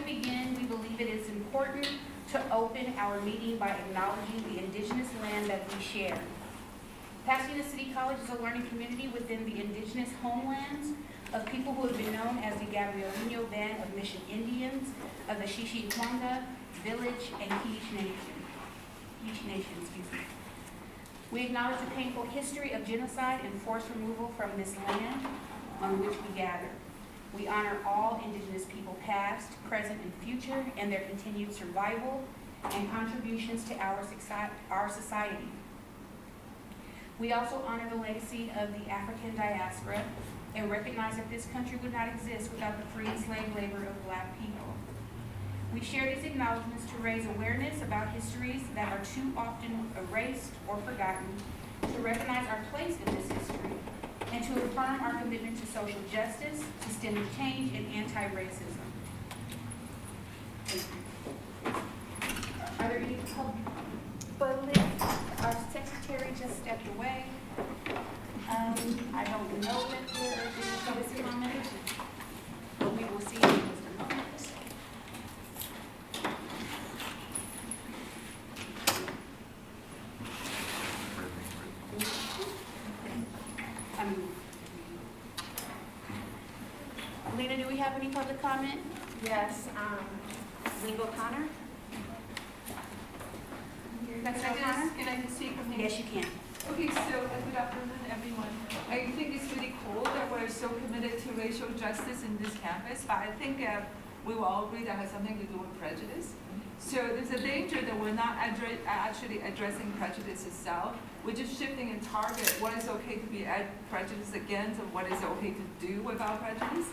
begin, we believe it is important to open our meeting by acknowledging the indigenous land that we share. Pasadena City College is a learning community within the indigenous homelands of people who have been known as the Gabrielino Band of Mission Indians of the Xixiquanga Village and Quiche Nation. We acknowledge the painful history of genocide and forced removal from this land on which we gather. We honor all indigenous people past, present, and future, and their continued survival and contributions to our society. We also honor the legacy of the African diaspora and recognize that this country would not exist without the free slave labor of Black people. We share these acknowledgments to raise awareness about histories that are too often erased or forgotten, to recognize our place in this history, and to affirm our commitment to social justice, systemic change, and anti-racism. Are there any public? Our secretary just stepped away. I don't know that there are any public comments, but we will see in just a moment. Lena, do we have any public comment? Yes, Legal Connor. Can I just speak from here? Yes, you can. Okay, so good afternoon, everyone. I think it's really cool that we're so committed to racial justice in this campus, but I think we will all agree that has something to do with prejudice. So there's a danger that we're not actually addressing prejudice itself. We're just shifting a target, what is okay to be prejudiced against and what is okay to do without prejudice.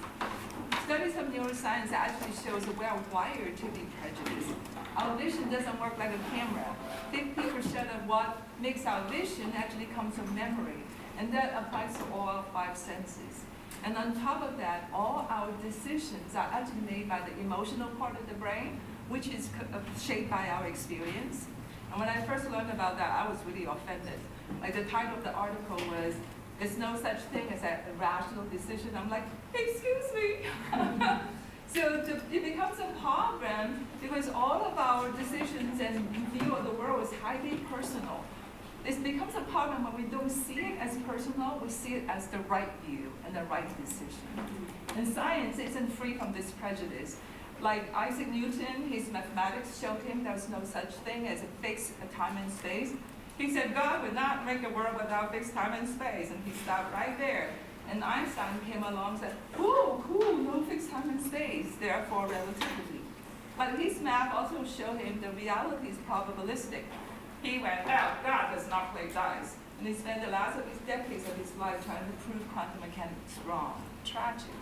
Studies of neuroscience actually shows that we are wired to be prejudiced. Our vision doesn't work like a camera. 50% of what makes our vision actually comes from memory, and that applies to all 5 senses. And on top of that, all our decisions are actually made by the emotional part of the brain, which is shaped by our experience. And when I first learned about that, I was really offended. Like the title of the article was, "There's no such thing as a rational decision." I'm like, excuse me. So it becomes a problem because all of our decisions and view of the world is highly personal. It becomes a problem when we don't see it as personal, we see it as the right view and the right decision. And science isn't free from this prejudice. Like Isaac Newton, his mathematics showed him there's no such thing as a fixed time and space. He said God would not make a world without fixed time and space, and he stopped right there. And Einstein came along and said, cool, no fixed time and space, therefore relativity. But his math also showed him the reality is probabilistic. He went, God does not play dice. And he spent the last of his decades of his life trying to prove quantum mechanics wrong. Tragic.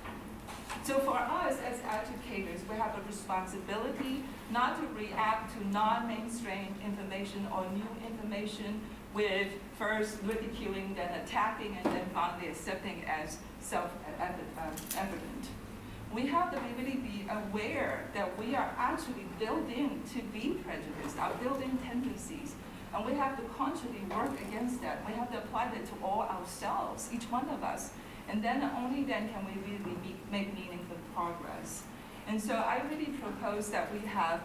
So for us as educators, we have a responsibility not to react to non-mainstream information or new information with first ridiculing, then attacking, and then finally accepting as self-evident. We have to really be aware that we are actually built in to be prejudiced, our built-in tendencies, and we have to consciously work against that. We have to apply that to all ourselves, each one of us, and then only then can we really make meaningful progress. And so I really propose that we have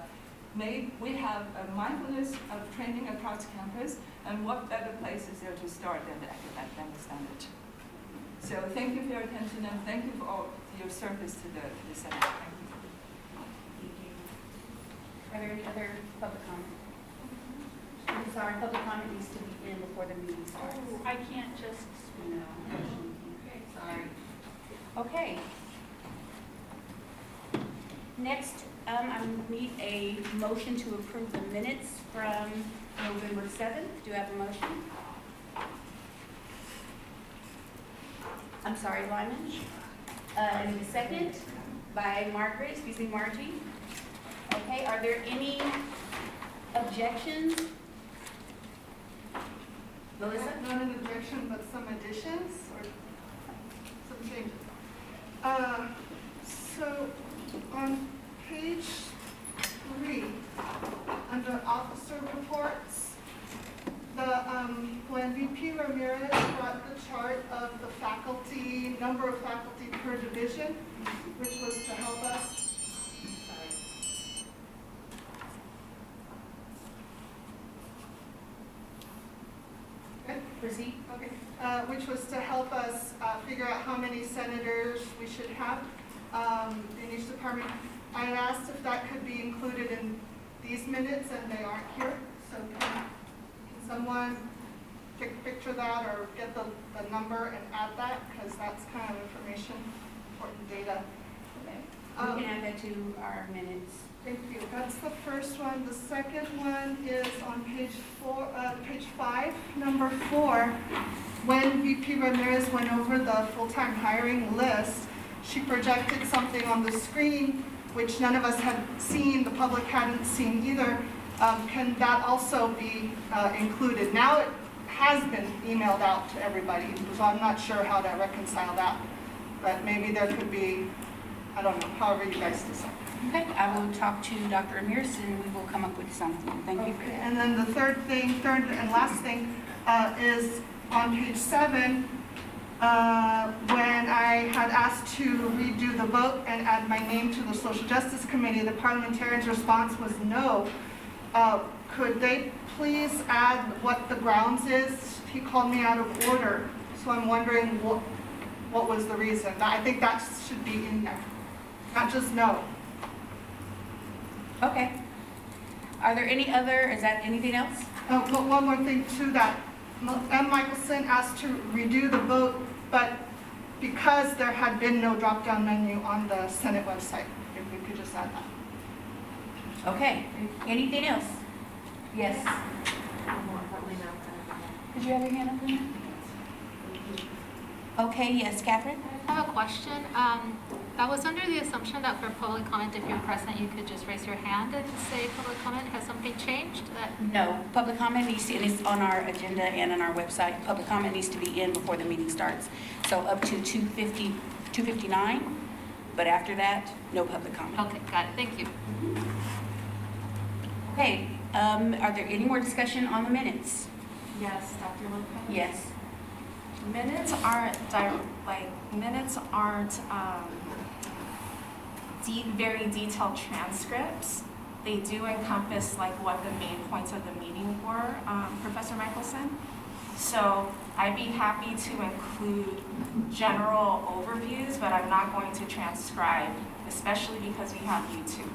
a mindfulness of training across campus, and what better place is there to start than the academic standard. So thank you for your attention, and thank you for all your service to the center. Thank you. Thank you. Are there any other public comment? I'm sorry, public comment needs to be in before the meeting starts. Oh, I can't just, No. okay. Sorry. Okay. Next, I need a motion to approve the minutes from November 7th. Do I have a motion? I'm sorry, Lyman. I need a second by Margie. Okay, are there any objections? Melissa? Not an objection, but some additions or some changes. So on page 3, under officer reports, when VP Ramirez brought the chart of the faculty, number of faculty per division, which was to help us proceed. Okay, which was to help us figure out how many senators we should have in each department. I had asked if that could be included in these minutes, and they aren't here. So can someone take a picture of that or get the number and add that? Because that's kind of information, important data. Okay. We can add that to our minutes. Thank you. That's the first one. The second one is on page 5, number 4. When VP Ramirez went over the full-time hiring list, she projected something on the screen which none of us had seen, the public hadn't seen either. Can that also be included? Now it has been emailed out to everybody, so I'm not sure how to reconcile that. But maybe there could be, I don't know, however you guys decide. Okay, I will talk to Dr. Ramirez and we will come up with something. Thank you for Okay, that. and then the third and last thing is on page 7, when I had asked to redo the vote and add my name to the Social Justice Committee, the parliamentarian's response was no. Could they please add what the grounds is? He called me out of order, so I'm wondering what was the reason. I think that should be in there, not just no. Okay. Are there any other, is that anything else? But one more thing to that. M. Michelson asked to redo the vote, but because there had been no drop-down menu on the Senate website, if we could just add that. Okay. Anything else? Yes. Did you have your hand up? Lena? Okay, yes, Catherine? I have a question. I was under the assumption that for public comment, if you're present, you could just raise your hand and say public comment. Has something changed? No. Public comment needs to, and it's on our agenda and on our website. Public comment needs to be in before the meeting starts. So up to 2:59, but after that, no public comment. Okay, got it. Thank you. Okay, are there any more discussion on the minutes? Yes, Dr. Lopez? Yes. Minutes aren't very detailed transcripts. They do encompass like what the main points of the meeting were, Professor Michelson. So I'd be happy to include general overviews, but I'm not going to transcribe, especially because we have YouTube.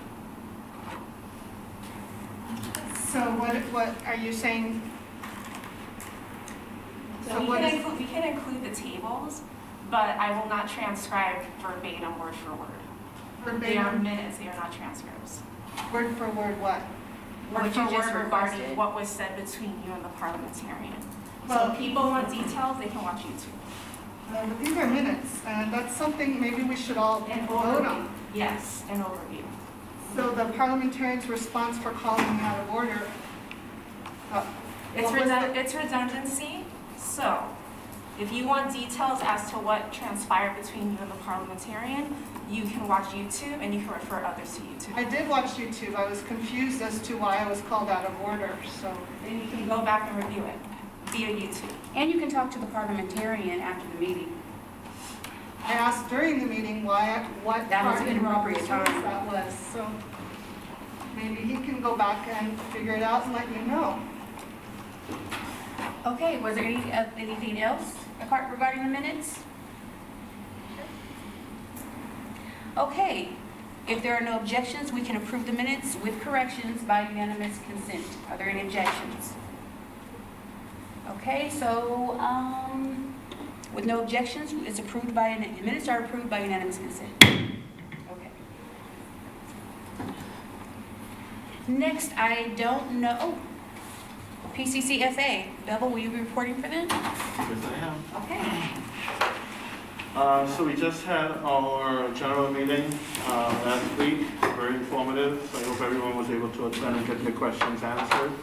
So what are you saying? So we can include the tables, but I will not transcribe verbatim, word for word. They are Verbatim, minutes, they are not transcripts. word for word what? What Word you for just word regarding requested. what was said between you and the parliamentarian. So Well- if people want details, they can watch YouTube. But these are minutes, and that's something maybe we should all An vote overview, on. yes, an overview. So the parliamentarian's response for calling me out of order. It's what was the- it's redundancy, so if you want details as to what transpired between you and the parliamentarian, you can watch YouTube and you can refer others to YouTube. I did watch YouTube. I was confused as to why I was called out of order, so. Then you can go back and review it via YouTube. And you can talk to the parliamentarian after the meeting. I asked during the meeting what That was part an in Robert's appropriate rules time. that was, so maybe he can go back and figure it out and let you know. Okay, was there anything else regarding the minutes? Okay, if there are no objections, we can approve the minutes with corrections by unanimous consent. Are there any objections? Okay, so, with no objections, it's approved by, minutes are approved by unanimous consent. Okay. Next, I don't know, PCCFA. Bevel, will you be reporting for them? Yes, I am. Okay. So we just had our general meeting last week, very informative. So I hope everyone was able to attend and get their questions answered.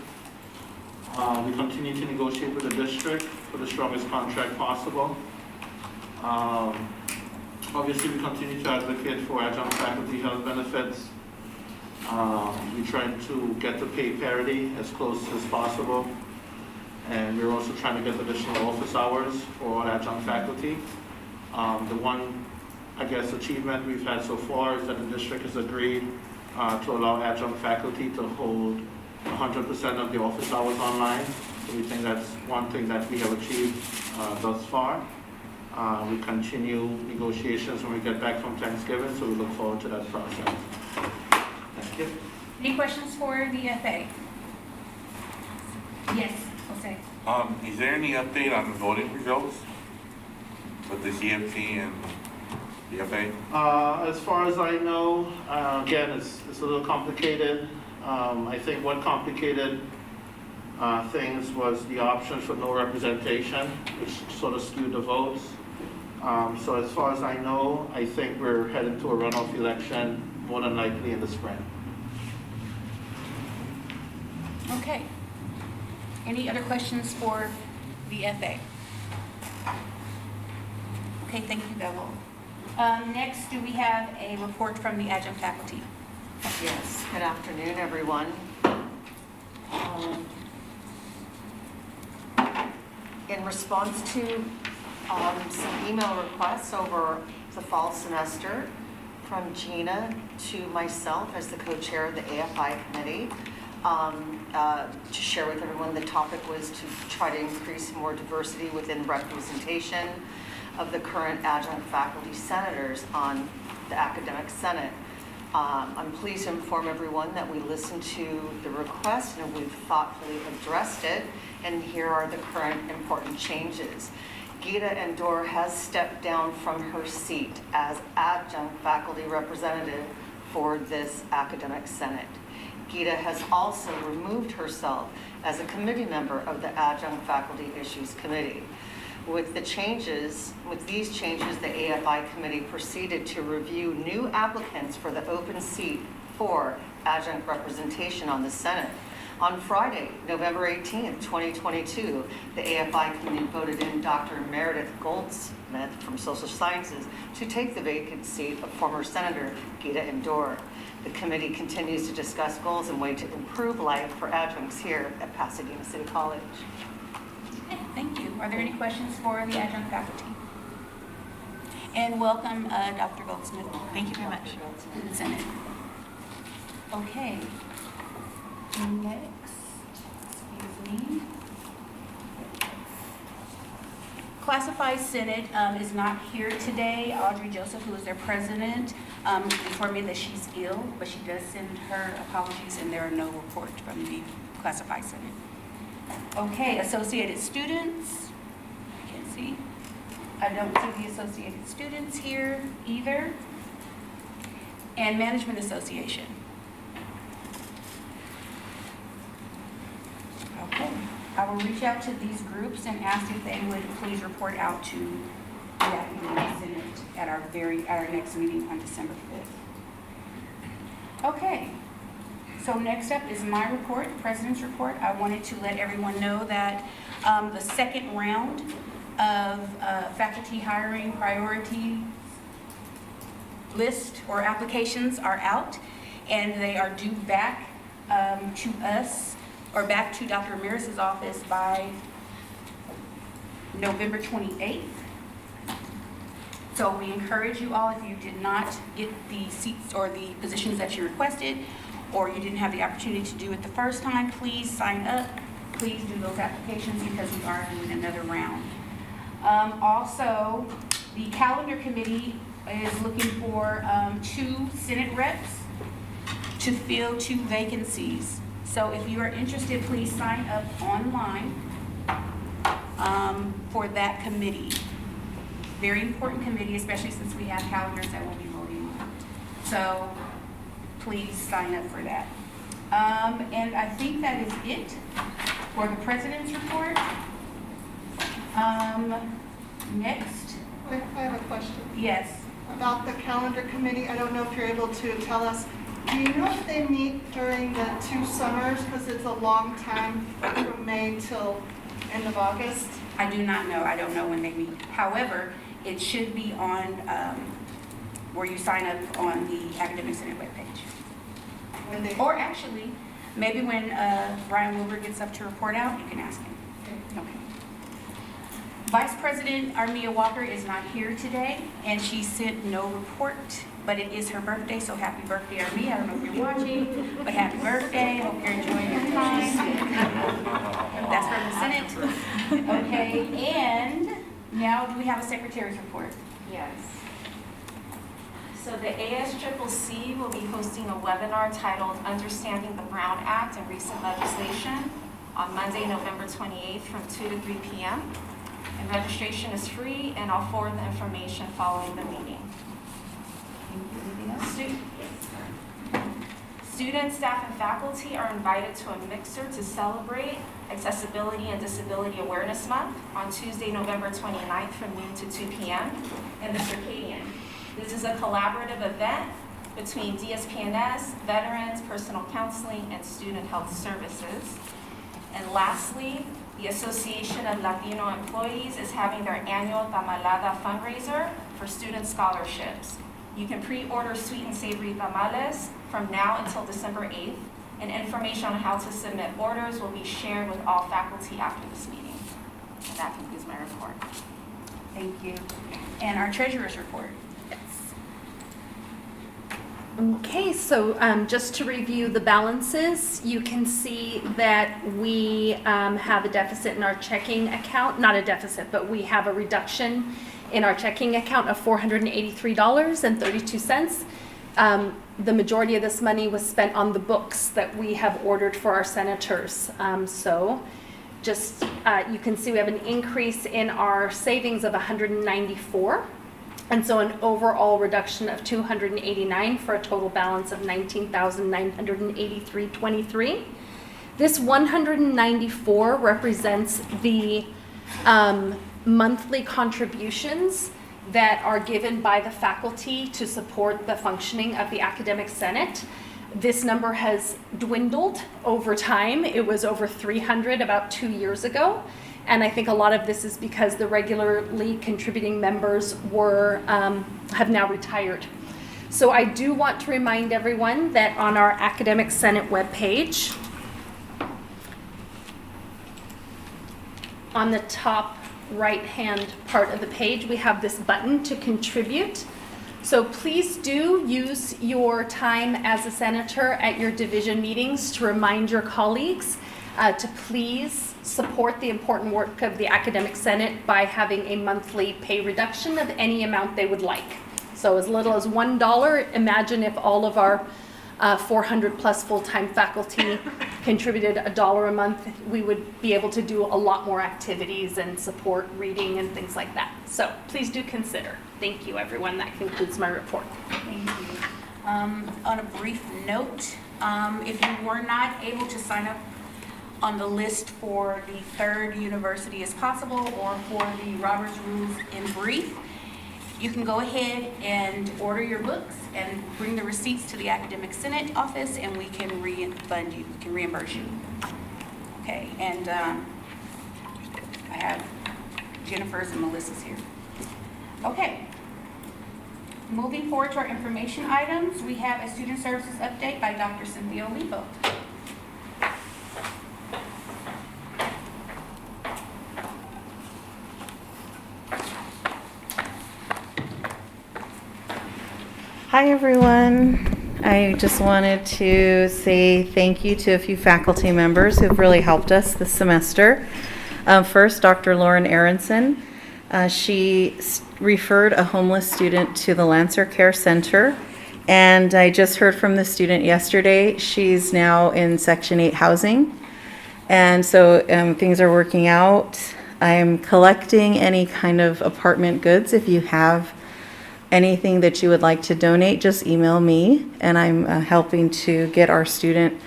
We continue to negotiate with the district for the strongest contract possible. Obviously, we continue to advocate for adjunct faculty health benefits. We're trying to get the pay parity as close as possible. And we're also trying to get additional office hours for all adjunct faculty. The one, I guess, achievement we've had so far is that the district has agreed to allow adjunct faculty to hold 100% of the office hours online. So we think that's one thing that we have achieved thus far. We continue negotiations when we get back from Thanksgiving, so we look forward to that process. Thank you. Any questions for the FA? Yes, Jose. Is there any update on the voting results with the CFC and the FA? As far as I know, again, it's a little complicated. I think what complicated things was the option for no representation, which sort of skewed the votes. So as far as I know, I think we're headed to a runoff election, more than likely in the spring. Okay. Any other questions for the FA? Okay, thank you, Bevel. Next, do we have a report from the adjunct faculty? Yes, good afternoon, everyone. In response to some email requests over the fall semester from Gina to myself as the co-chair of the AFI committee, to share with everyone, the topic was to try to increase more diversity within representation of the current adjunct faculty senators on the academic senate. I'm pleased to inform everyone that we listened to the request and we've thoughtfully addressed it, and here are the current important changes. Gita Endor has stepped down from her seat as adjunct faculty representative for this academic senate. Gita has also removed herself as a committee member of the Adjunct Faculty Issues Committee. With these changes, the AFI committee proceeded to review new applicants for the open seat for adjunct representation on the Senate. On Friday, November 18th, 2022, the AFI committee voted in Dr. Meredith Goldsmith from Social Sciences to take the vacant seat of former Senator Gita Endor. The committee continues to discuss goals and ways to improve life for adjuncts here at Pasadena City College. Okay, thank you. Are there any questions for the adjunct faculty? And welcome, Dr. Goldsmith. Thank you very much to the Senate. Okay. Next, excuse me. Classified Senate is not here today. Audrey Joseph, who is their president, informed me that she's ill, but she does send her apologies, and there are no reports from the Classified Senate. Okay, Associated Students. I can't see. I don't see the Associated Students here either. And Management Association. Okay, I will reach out to these groups and ask if they would please report out to the Academic Senate at our next meeting on December 5th. Okay, so next up is my report, President's report. I wanted to let everyone know that the second round of faculty hiring priority list or applications are out, and they are due back to us, or back to Dr. Ramirez's office by November 28th. So we encourage you all, if you did not get the seats or the positions that you requested, or you didn't have the opportunity to do it the first time, please sign up. Please do those applications because we are doing another round. Also, the calendar committee is looking for 2 Senate reps to fill 2 vacancies. So if you are interested, please sign up online for that committee. Very important committee, especially since we have calendars that we'll be voting on. So please sign up for that. And I think that is it for the President's report. Next. I have a question Yes. about the calendar committee. I don't know if you're able to tell us. Do you know if they meet during the 2 summers? Because it's a long time from May till end of August. I do not know. I don't know when they meet. However, it should be on where you sign up on the Academic Senate webpage. When they, Or actually, maybe when Ryan Wilbur gets up to report out, you can ask him. Okay. Vice President Armia Walker is not here today, and she sent no report but it is her birthday, so happy birthday, Army. I don't know if you're watching, but happy birthday. Hope you're enjoying your time. That's from the Senate. Okay, and now do we have a secretary's report? Yes. So the ASCCC will be hosting a webinar titled Understanding the Brown Act and Recent Legislation on Monday, November 28th from 2 to 3 p.m. And registration is free, and I'll forward the information following the meeting. Anything else? Students, staff, and faculty are invited to a mixer to celebrate Accessibility and Disability Awareness Month on Tuesday, November 29th from noon to 2 p.m. in the Circadian. This is a collaborative event between DSPNS, veterans, personal counseling, and student health services. And lastly, the Association of Latino Employees is having their annual Tamalada fundraiser for student scholarships. You can pre-order sweet and savory tamales from now until December 8th, and information on how to submit orders will be shared with all faculty after this meeting. And that concludes my report. Thank you. And our treasurer's report. Okay, so just to review the balances, you can see that we have a deficit in our checking account, not a deficit, but we have a reduction in our checking account of $483.32. The majority of this money was spent on the books that we have ordered for our senators. Just you can see we have an increase in our savings of 194. And so an overall reduction of 289 for a total balance of 19,983.23. This 194 represents the monthly contributions that are given by the faculty to support the functioning of the Academic Senate. This number has dwindled over time. It was over 300 about 2 years ago. And I think a lot of this is because the regularly contributing members have now retired. So I do want to remind everyone that on our Academic Senate webpage, on the top right-hand part of the page, we have this button to contribute. So please do use your time as a senator at your division meetings to remind your colleagues to please support the important work of the Academic Senate by having a monthly pay reduction of any amount they would like. So as little as $1, imagine if all of our 400 plus full-time faculty contributed $1 a month, we would be able to do a lot more activities and support reading and things like that. So please do consider. Thank you, everyone. That concludes my report. Thank you. On a brief note, if you were not able to sign up on the list for the third University as Possible or for the Robert's Rules in Brief, you can go ahead and order your books and bring the receipts to the Academic Senate office, and we can refund you, we can reimburse you. Okay, and I have Jennifer's and Melissa's here. Okay. Moving forward to our information items, we have a student services update by Dr. Cynthia Olivo. Hi everyone. I just wanted to say thank you to a few faculty members who've really helped us this semester. First, Dr. Lauren Aronson. She referred a homeless student to the Lancer Care Center, and I just heard from the student yesterday. She's now in Section 8 housing, and so things are working out. I'm collecting any kind of apartment goods. If you have anything that you would like to donate, just email me, and I'm helping to get our student,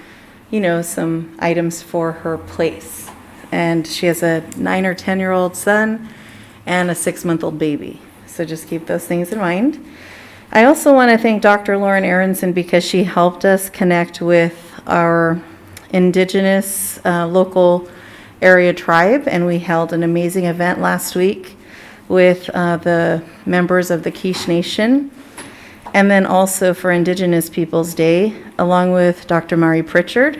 some items for her place. And she has a 9 or 10-year-old son and a 6-month-old baby. So just keep those things in mind. I also want to thank Dr. Lauren Aronson because she helped us connect with our indigenous local area tribe, and we held an amazing event last week with the members of the Quiche Nation, and then also for Indigenous Peoples Day, along with Dr. Mari Pritchard.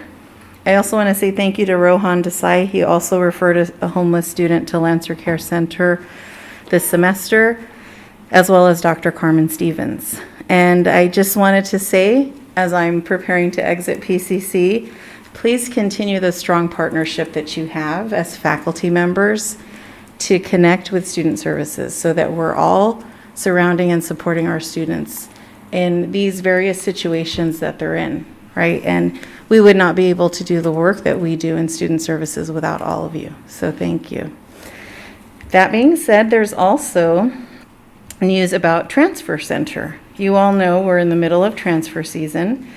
I also want to say thank you to Rohan Desai. He also referred a homeless student to Lancer Care Center this semester, as well as Dr. Carmen Stevens. And I just wanted to say, as I'm preparing to exit PCC, please continue the strong partnership that you have as faculty members to connect with student services so that we're all surrounding and supporting our students in these various situations that they're in, right? And we would not be able to do the work that we do in student services without all of you. So thank you. That being said, there's also news about Transfer Center. You all know we're in the middle of transfer season,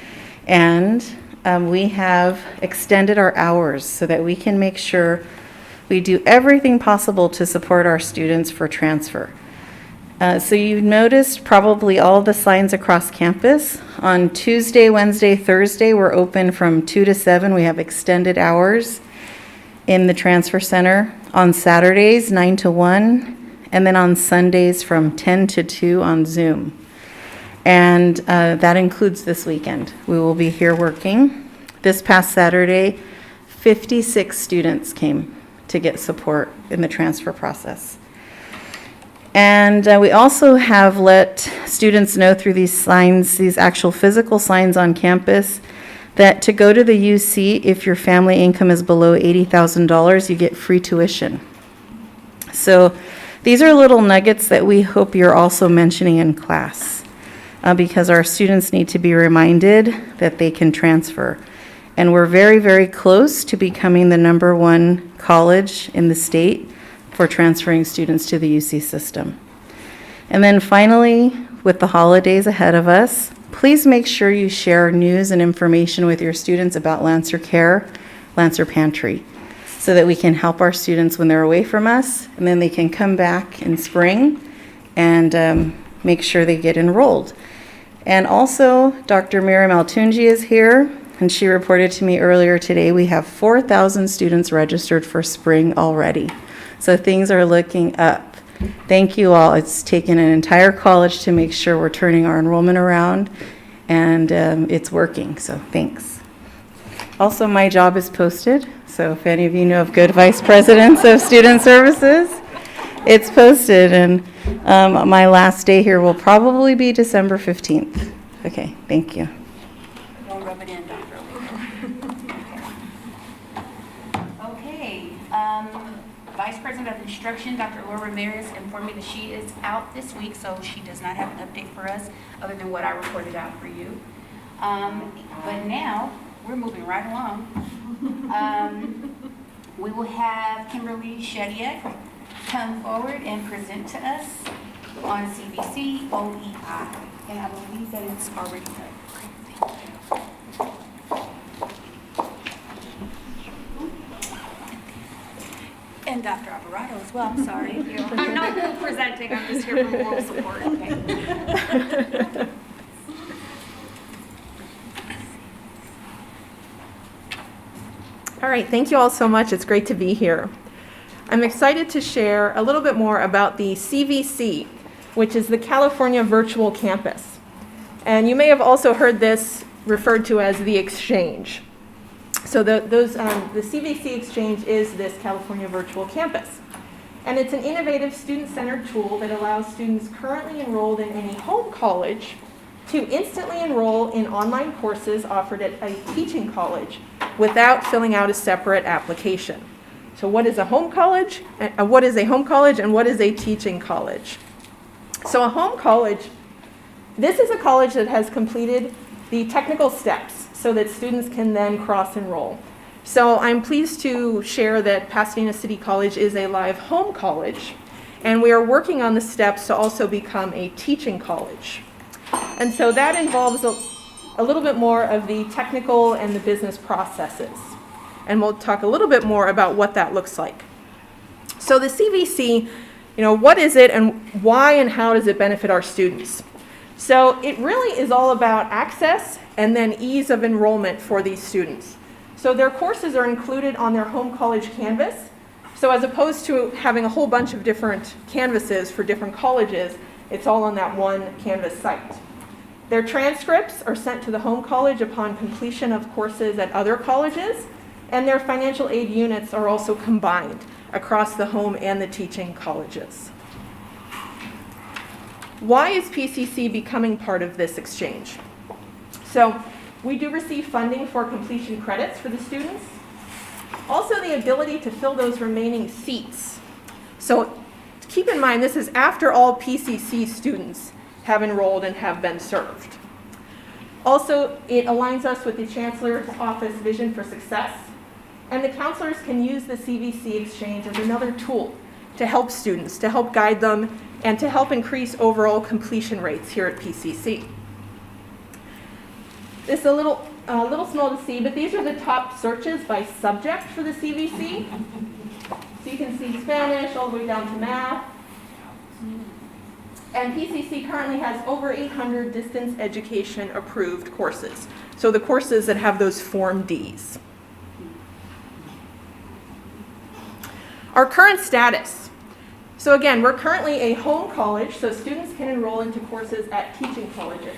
and we have extended our hours so that we can make sure we do everything possible to support our students for transfer. So you've noticed probably all the signs across campus. On Tuesday, Wednesday, Thursday, we're open from 2 to 7. We have extended hours in the Transfer Center. On Saturdays, 9 to 1, and then on Sundays from 10 to 2 on Zoom. And that includes this weekend. We will be here working. This past Saturday, 56 students came to get support in the transfer process. And we also have let students know through these signs, these actual physical signs on campus, that to go to the UC, if your family income is below $80,000, you get free tuition. So these are little nuggets that we hope you're also mentioning in class, because our students need to be reminded that they can transfer. And we're very, very close to becoming the #1 college in the state for transferring students to the UC system. And then finally, with the holidays ahead of us, please make sure you share news and information with your students about Lancer Care, Lancer Pantry, so that we can help our students when they're away from us, and then they can come back in spring and make sure they get enrolled. And also, Dr. Miriam Altunji is here, and she reported to me earlier today we have 4,000 students registered for spring already. So things are looking up. Thank you all. It's taken an entire college to make sure we're turning our enrollment around, and it's working, so thanks. Also, my job is posted, so if any of you know of good vice presidents of student services, it's posted, and my last day here will probably be December 15th. Okay, thank you. Don't rub it in, Dr. Okay, Vice President of Instruction, Dr. Laura Ramirez, informed me that she is out this week, so she does not have an update for us other than what I reported out for you. But now, we're moving right along. We will have Kimberly Shediak come forward and present to us on CVC OEI. And I believe that it's already done. And Dr. Alvarado as well, I'm sorry. I'm not presenting, I'm just here for moral support. Okay. All right, thank you all so much. It's great to be here. I'm excited to share a little bit more about the CVC, which is the California Virtual Campus. And you may have also heard this referred to as the Exchange. So the CVC Exchange is this California Virtual Campus. And it's an innovative student-centered tool that allows students currently enrolled in any home college to instantly enroll in online courses offered at a teaching college without filling out a separate application. So what is a home college? What is a home college and what is a teaching college? So a home college, this is a college that has completed the technical steps so that students can then cross-enroll. So I'm pleased to share that Pasadena City College is a live home college, and we are working on the steps to also become a teaching college. And so that involves a little bit more of the technical and the business processes. And we'll talk a little bit more about what that looks like. So the CVC, what is it and why and how does it benefit our students? So it really is all about access and then ease of enrollment for these students. So their courses are included on their home college canvas. So as opposed to having a whole bunch of different canvases for different colleges, it's all on that one Canvas site. Their transcripts are sent to the home college upon completion of courses at other colleges, and their financial aid units are also combined across the home and the teaching colleges. Why is PCC becoming part of this exchange? So we do receive funding for completion credits for the students. Also the ability to fill those remaining seats. So keep in mind, this is after all PCC students have enrolled and have been served. Also, it aligns us with the Chancellor's Office Vision for Success, and the counselors can use the CVC exchange as another tool to help students, to help guide them, and to help increase overall completion rates here at PCC. This is a little small to see, but these are the top searches by subject for the CVC. So you can see Spanish all the way down to math. And PCC currently has over 800 distance education approved courses. So the courses that have those Form Ds. Our current status. So again, we're currently a home college, so students can enroll into courses at teaching colleges.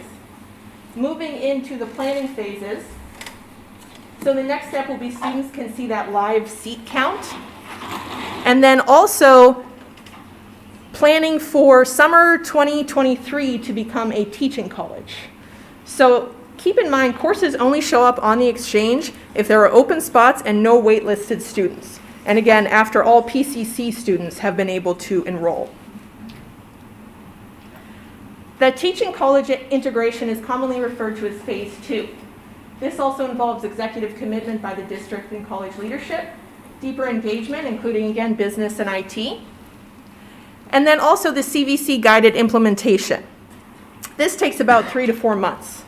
Moving into the planning phases. So the next step will be students can see that live seat count. And then also planning for summer 2023 to become a teaching college. So keep in mind, courses only show up on the exchange if there are open spots and no waitlisted students. And again, after all PCC students have been able to enroll. The teaching college integration is commonly referred to as phase 2. This also involves executive commitment by the district and college leadership, deeper engagement, including again business and IT, and then also the CVC guided implementation. This takes about 3 to 4 months.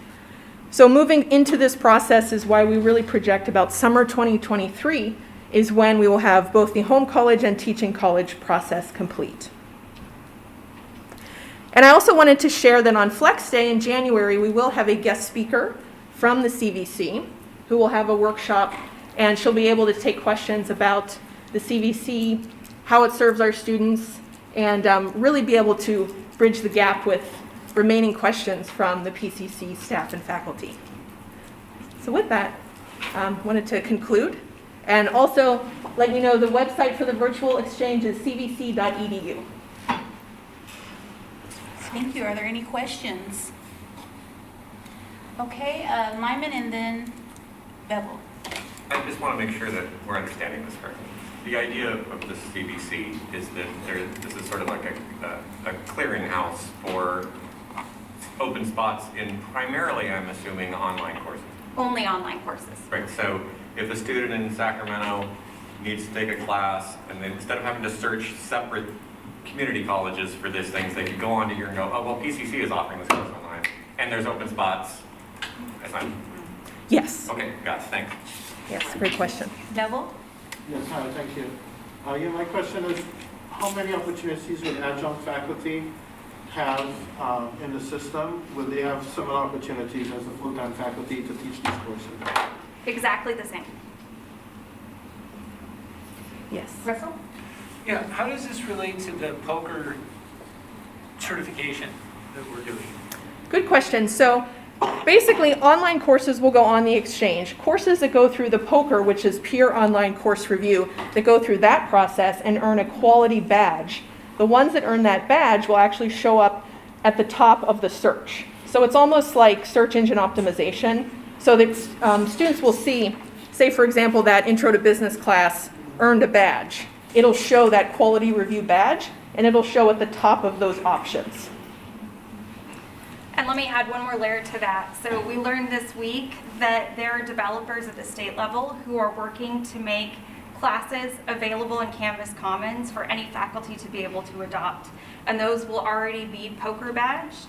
So moving into this process is why we really project about summer 2023 is when we will have both the home college and teaching college process complete. And I also wanted to share that on Flex Day in January, we will have a guest speaker from the CVC who will have a workshop, and she'll be able to take questions about the CVC, how it serves our students, and really be able to bridge the gap with remaining questions from the PCC staff and faculty. So with that, wanted to conclude and also let you know the website for the virtual exchange is cvc.edu. Thank you. Are there any questions? Okay, Lyman and then Bevel. I just want to make sure that we're understanding this correctly. The idea of this CVC is that this is sort of like a clearinghouse for open spots in primarily, I'm assuming, online courses. Only online courses. Right, so if a student in Sacramento needs to take a class, and then instead of having to search separate community colleges for these things, they could go onto here and go, oh, well, PCC is offering this course online, and there's open spots. That's fine. Yes. Okay, got it, thanks. Yes, great question. Bevel? Yes, hi, thank you. Yeah, my question is, how many opportunities would adjunct faculty have in the system? Will they have similar opportunities as the full-time faculty to teach these courses? Exactly the same. Yes. Russell? Yeah, how does this relate to the poker certification that we're doing? Good question. So basically, online courses will go on the exchange. Courses that go through the POCR, which is peer online course review, that go through that process and earn a quality badge. The ones that earn that badge will actually show up at the top of the search. So it's almost like search engine optimization. So that students will see, say for example, that intro to business class earned a badge. It'll show that quality review badge, and it'll show at the top of those options. And let me add one more layer to that. So we learned this week that there are developers at the state level who are working to make classes available in Canvas Commons for any faculty to be able to adopt. And those will already be POCR badged.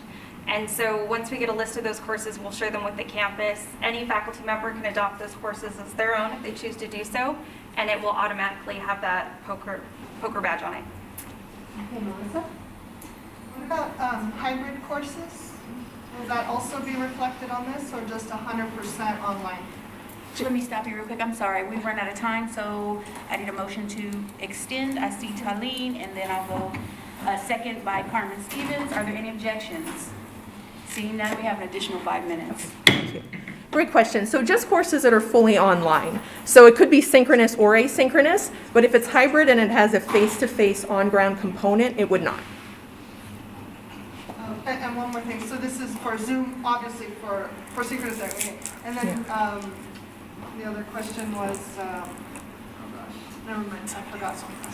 And so once we get a list of those courses, we'll share them with the campus. Any faculty member can adopt those courses as their own if they choose to do so, and it will automatically have that POCR badge on it. Okay, Melissa? What about hybrid courses? Will that also be reflected on this, or just 100% online? Let me stop you real quick. I'm sorry. We've run out of time, so I need a motion to extend. I see Talene, and then I'll go second by Carmen Stevens. Are there any objections? Seeing none, we have an additional 5 minutes. Thank you. Great question. So just courses that are fully online. So it could be synchronous or asynchronous, but if it's hybrid and it has a face-to-face on-ground component, it would not. And one more thing, so this is for Zoom, obviously for synchronous ed, okay. And then, the other question was, oh gosh, never mind, I forgot something.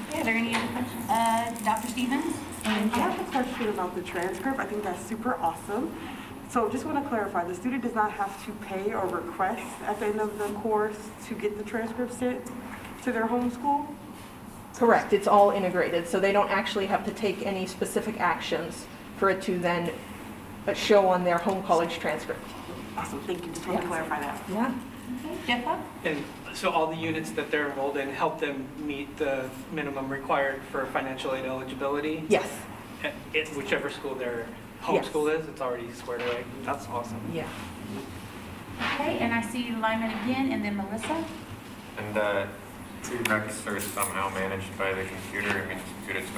Okay, are there any other questions? Dr. Stevens? I have a question about the transcript. I think that's super awesome. So just want to clarify, the student does not have to pay or request at the end of the course to get the transcript sent to their home school? Correct, it's all integrated, so they don't actually have to take any specific actions for it to then show on their home college transcript. Awesome, thank you. Just want to clarify that. Yeah. Jeff? And so all the units that they're enrolled in help them meet the minimum required for financial aid eligibility? Yes. At whichever school their home school is, it's already squared away. That's awesome. Yeah. Okay, and I see Lyman again, and then Melissa. And prereqs are somehow managed by the computer. I mean, students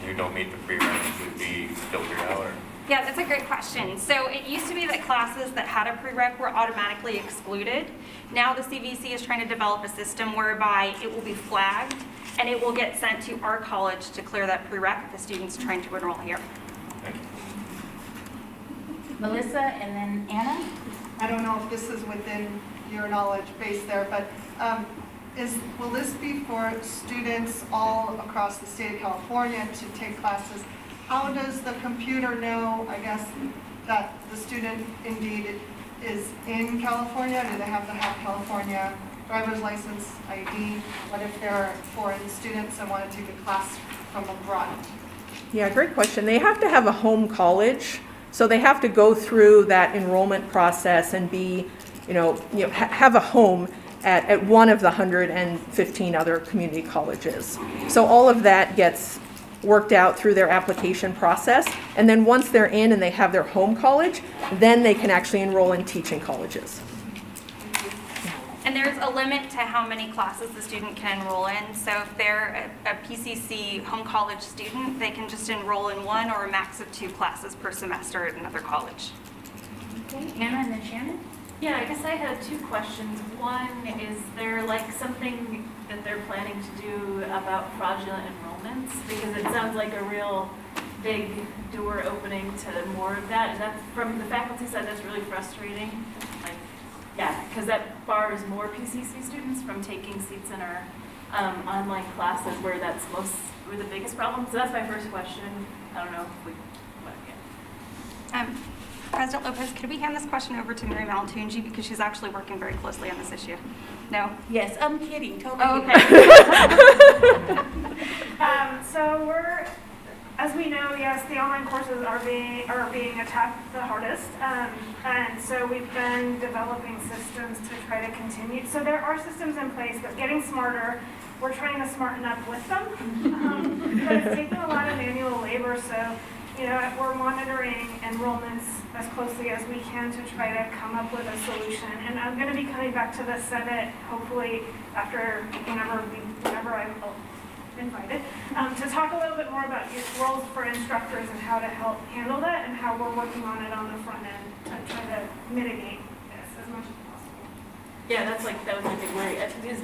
who don't meet the prereqs would be filtered out, or? Yeah, that's a great question. So it used to be that classes that had a prereq were automatically excluded. Now the CVC is trying to develop a system whereby it will be flagged and it will get sent to our college to clear that prereq if the student's trying to enroll here. Thank you. Melissa, and then Anna. I don't know if this is within your knowledge base there, but will this be for students all across the state of California to take classes? How does the computer know, I guess, that the student indeed is in California? Do they have to have California driver's license, ID? What if they're foreign students and want to take a class from abroad? Yeah, great question. They have to have a home college, so they have to go through that enrollment process and be, have a home at one of the 115 other community colleges. So all of that gets worked out through their application process, and then once they're in and they have their home college, then they can actually enroll in teaching colleges. And there's a limit to how many classes the student can enroll in. So if they're a PCC home college student, they can just enroll in one or a max of 2 classes per semester at another college. Okay, Anna, and then Shannon. Yeah, I guess I had 2 questions. One, is there like something that they're planning to do about fraudulent enrollments? Because it sounds like a real big door opening to more of that. And that's from the faculty side, that's really frustrating. Like, yeah, because that bars more PCC students from taking seats in our online classes where that's where the biggest problem. So that's my first question. I don't know if we, but yeah. President Lopez, could we hand this question over to Mary Malatunji because she's actually working very closely on this issue? No? Yes, I'm kidding. Totally. Oh, okay. So as we know, yes, the online courses are being attacked the hardest, and so we've been developing systems to try to continue. So there are systems in place, but getting smarter. We're trying to smarten up with them, but it's taking a lot of manual labor. So we're monitoring enrollments as closely as we can to try to come up with a solution. And I'm going to be coming back to the Senate, hopefully after whenever I'm invited, to talk a little bit more about roles for instructors and how to help handle that and how we're working on it on the front end to try to mitigate this as much as possible. Yeah, that was my big worry.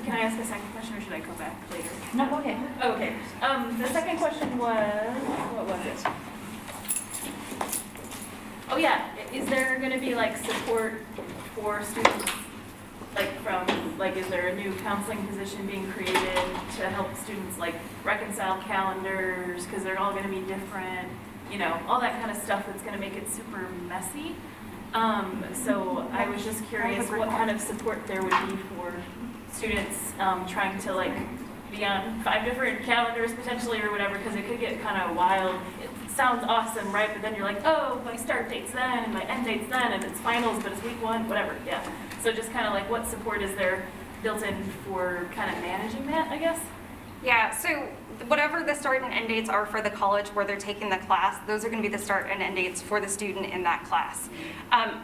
Can I ask a second question or should I go back later? No, go ahead. Okay. The second question was, what was it? Oh yeah, is there going to be like support for students, is there a new counseling position being created to help students reconcile calendars because they're all going to be different, all that kind of stuff that's going to make it super messy. So I was just curious what kind of support there would be for students trying to be on 5 different calendars potentially or whatever, because it could get kind of wild. It sounds awesome, right? But then you're like, oh, my start date's then, and my end date's then, and it's finals, but it's week 1, whatever, yeah. So just kind of what support is there built in for kind of managing that, I guess? Yeah, so whatever the start and end dates are for the college where they're taking the class, those are going to be the start and end dates for the student in that class.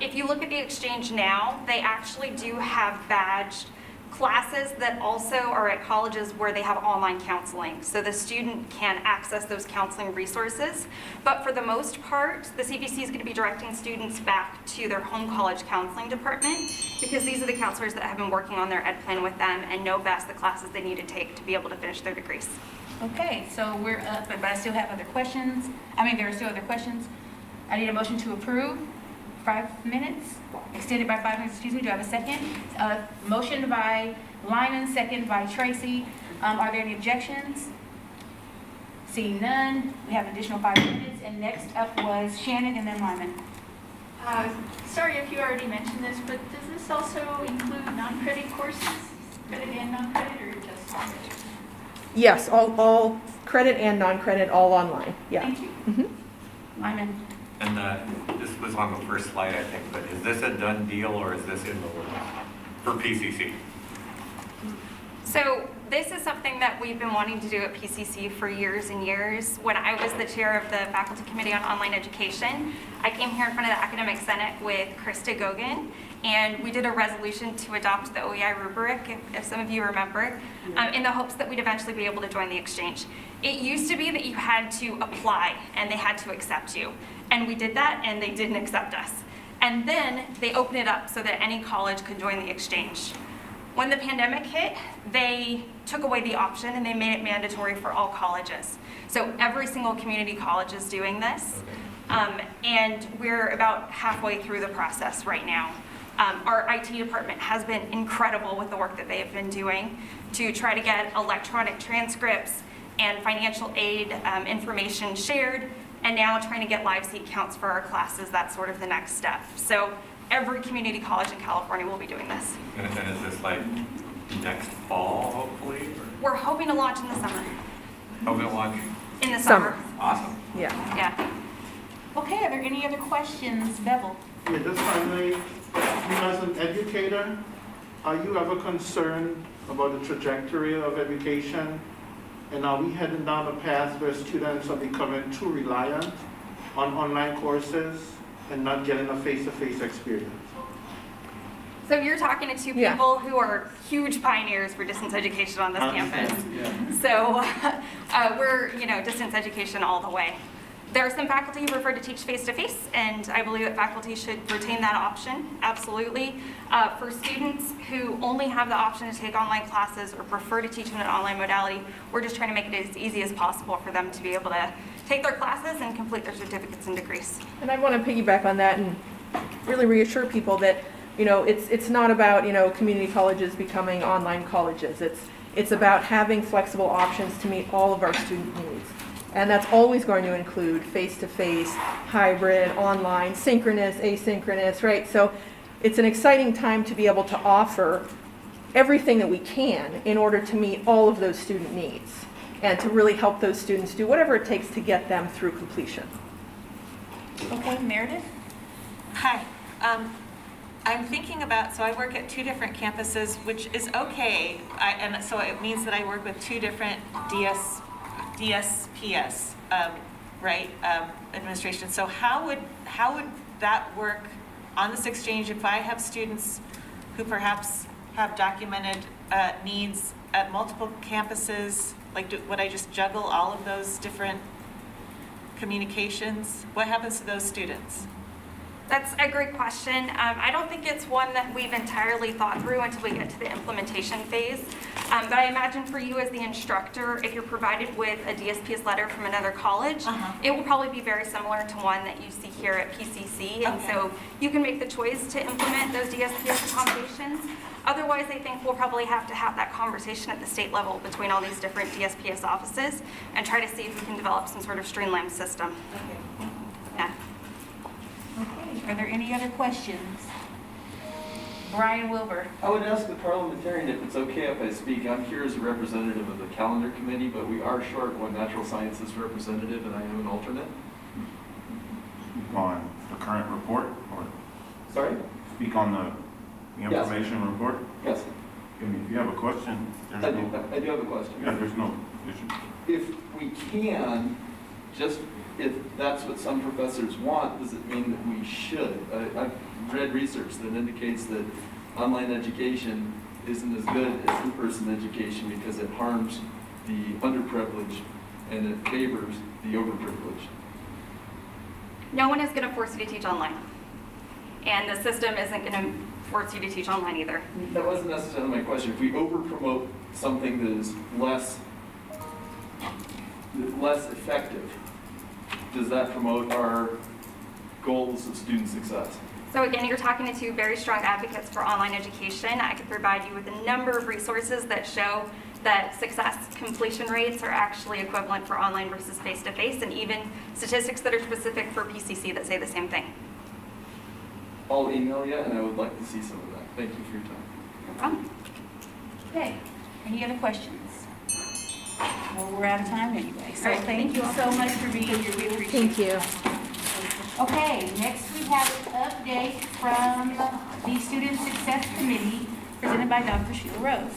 If you look at the exchange now, they actually do have badged classes that also are at colleges where they have online counseling. So the student can access those counseling resources. But for the most part, the CVC is going to be directing students back to their home college counseling department, because these are the counselors that have been working on their ed plan with them and know best the classes they need to take to be able to finish their degrees. Okay, so we're up, but I still have other questions. There are still other questions. I need a motion to approve. 5 minutes, extended by 5 minutes, excuse me. Do I have a second? Motion by Lyman, second by Tracy. Are there any objections? Seeing none, we have an additional 5 minutes, and next up was Shannon and then Lyman. Sorry if you already mentioned this, but does this also include non-credit courses? Credit and non-credit, or just credit? Yes, all credit and non-credit, all online, yeah. Thank you. Mm-hmm. Lyman. And this was on the first slide, I think, but is this a done deal or is this in the works for PCC? So this is something that we've been wanting to do at PCC for years and years. When I was the chair of the Faculty Committee on Online Education, I came here in front of the Academic Senate with Krista Gogan, and we did a resolution to adopt the OEI rubric, if some of you remember, in the hopes that we'd eventually be able to join the exchange. It used to be that you had to apply and they had to accept you. And we did that, and they didn't accept us. And then they opened it up so that any college could join the exchange. When the pandemic hit, they took away the option and they made it mandatory for all colleges. So every single community college is doing this. And we're about halfway through the process right now. Our IT department has been incredible with the work that they have been doing to try to get electronic transcripts and financial aid information shared, and now trying to get live seat counts for our classes. That's sort of the next step. So every community college in California will be doing this. And is this like next fall, hopefully? We're hoping to launch in the summer. Hoping to launch? In the summer. Awesome. Yeah. Yeah. Okay, are there any other questions, Bevel? Yeah, just finally, you as an educator, are you ever concerned about the trajectory of education? And are we heading down a path where students are becoming too reliant on online courses and not getting a face-to-face experience? So you're talking to two people who are huge pioneers for distance education on this campus. Yeah. So we're, distance education all the way. There are some faculty who prefer to teach face-to-face, and I believe that faculty should retain that option, absolutely. For students who only have the option to take online classes or prefer to teach in an online modality, we're just trying to make it as easy as possible for them to be able to take their classes and complete their certificates and degrees. And I want to piggyback on that and really reassure people that, it's not about, community colleges becoming online colleges. It's about having flexible options to meet all of our student needs. And that's always going to include face-to-face, hybrid, online, synchronous, asynchronous, right? So it's an exciting time to be able to offer everything that we can in order to meet all of those student needs and to really help those students do whatever it takes to get them through completion. Okay, Meredith? Hi. I'm thinking about, so I work at 2 different campuses, which is okay. And so it means that I work with 2 different DSPS, administration. So how would that work on this exchange if I have students who perhaps have documented needs at multiple campuses? Like, would I just juggle all of those different communications? What happens to those students? That's a great question. I don't think it's one that we've entirely thought through until we get to the implementation phase. But I imagine for you as the instructor, if you're provided with a DSPS letter from another college, it will probably be very similar to one that you see here at PCC. And so you can make the choice to implement those DSPS accommodations. Otherwise, I think we'll probably have to have that conversation at the state level between all these different DSPS offices and try to see if we can develop some sort of streamlined system. Okay. Yeah. Okay, are there any other questions? Brian Wilbur. I would ask the parliamentarian if it's okay if I speak. I'm here as a representative of the calendar committee, but we are short one natural sciences representative, and I am an alternate. Speak on the current report, or? Sorry? Speak on the information report? Yes. I mean, if you have a question, I do have a question. Yeah, there's no issue. If we can, just if that's what some professors want, does it mean that we should? I've read research that indicates that online education isn't as good as in-person education because it harms the underprivileged and it favors the overprivileged? No one is going to force you to teach online. And the system isn't going to force you to teach online either. That wasn't necessarily my question. If we over-promote something that is less effective, does that promote our goals of student success? So again, you're talking to two very strong advocates for online education. I could provide you with a number of resources that show that success completion rates are actually equivalent for online versus face-to-face, and even statistics that are specific for PCC that say the same thing. I'll email you, and I would like to see some of that. Thank you for your time. No problem. Okay, any other questions? Well, we're out of time anyway, so All right, thank you so much for being here, we appreciate it. Thank you. Okay, next we have an update from the Student Success Committee presented by Dr. Sheila Rose.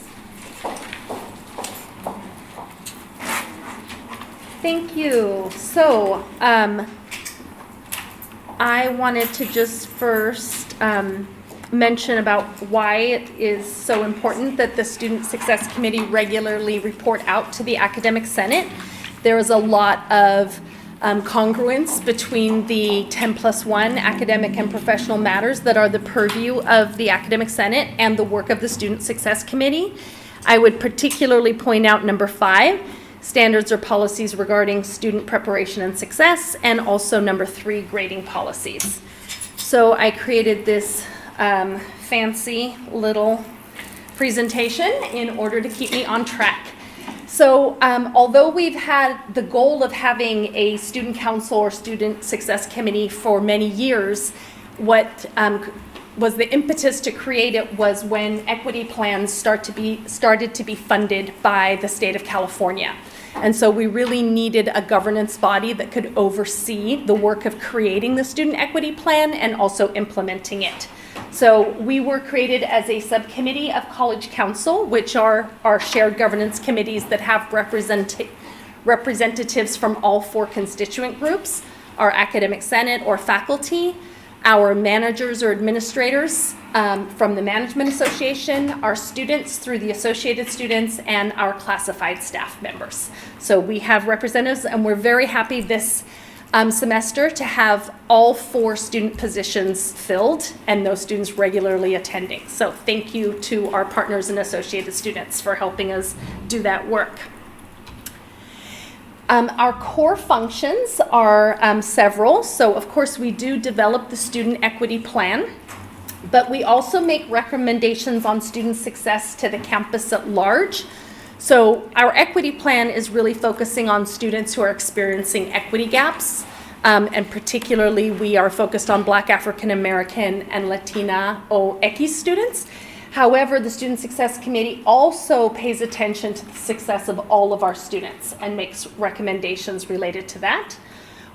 Thank you. So, I wanted to just first mention about why it is so important that the Student Success Committee regularly report out to the Academic Senate. There is a lot of congruence between the 10+1 academic and professional matters that are the purview of the Academic Senate and the work of the Student Success Committee. I would particularly point out number 5, standards or policies regarding student preparation and success, and also number 3, grading policies. So I created this fancy little presentation in order to keep me on track. So although we've had the goal of having a student council or student success committee for many years, what was the impetus to create it was when equity plans started to be funded by the state of California. And so we really needed a governance body that could oversee the work of creating the student equity plan and also implementing it. So we were created as a subcommittee of College Council, which are our shared governance committees that have representatives from all 4 constituent groups, our academic senate or faculty, our managers or administrators from the Management Association, our students through the Associated Students, and our classified staff members. So we have representatives, and we're very happy this semester to have all 4 student positions filled and those students regularly attending. So thank you to our partners and Associated Students for helping us do that work. Our core functions are several. So of course we do develop the student equity plan, but we also make recommendations on student success to the campus at large. So our equity plan is really focusing on students who are experiencing equity gaps, and particularly we are focused on Black, African American, and Latina or EX students. However, the Student Success Committee also pays attention to the success of all of our students and makes recommendations related to that.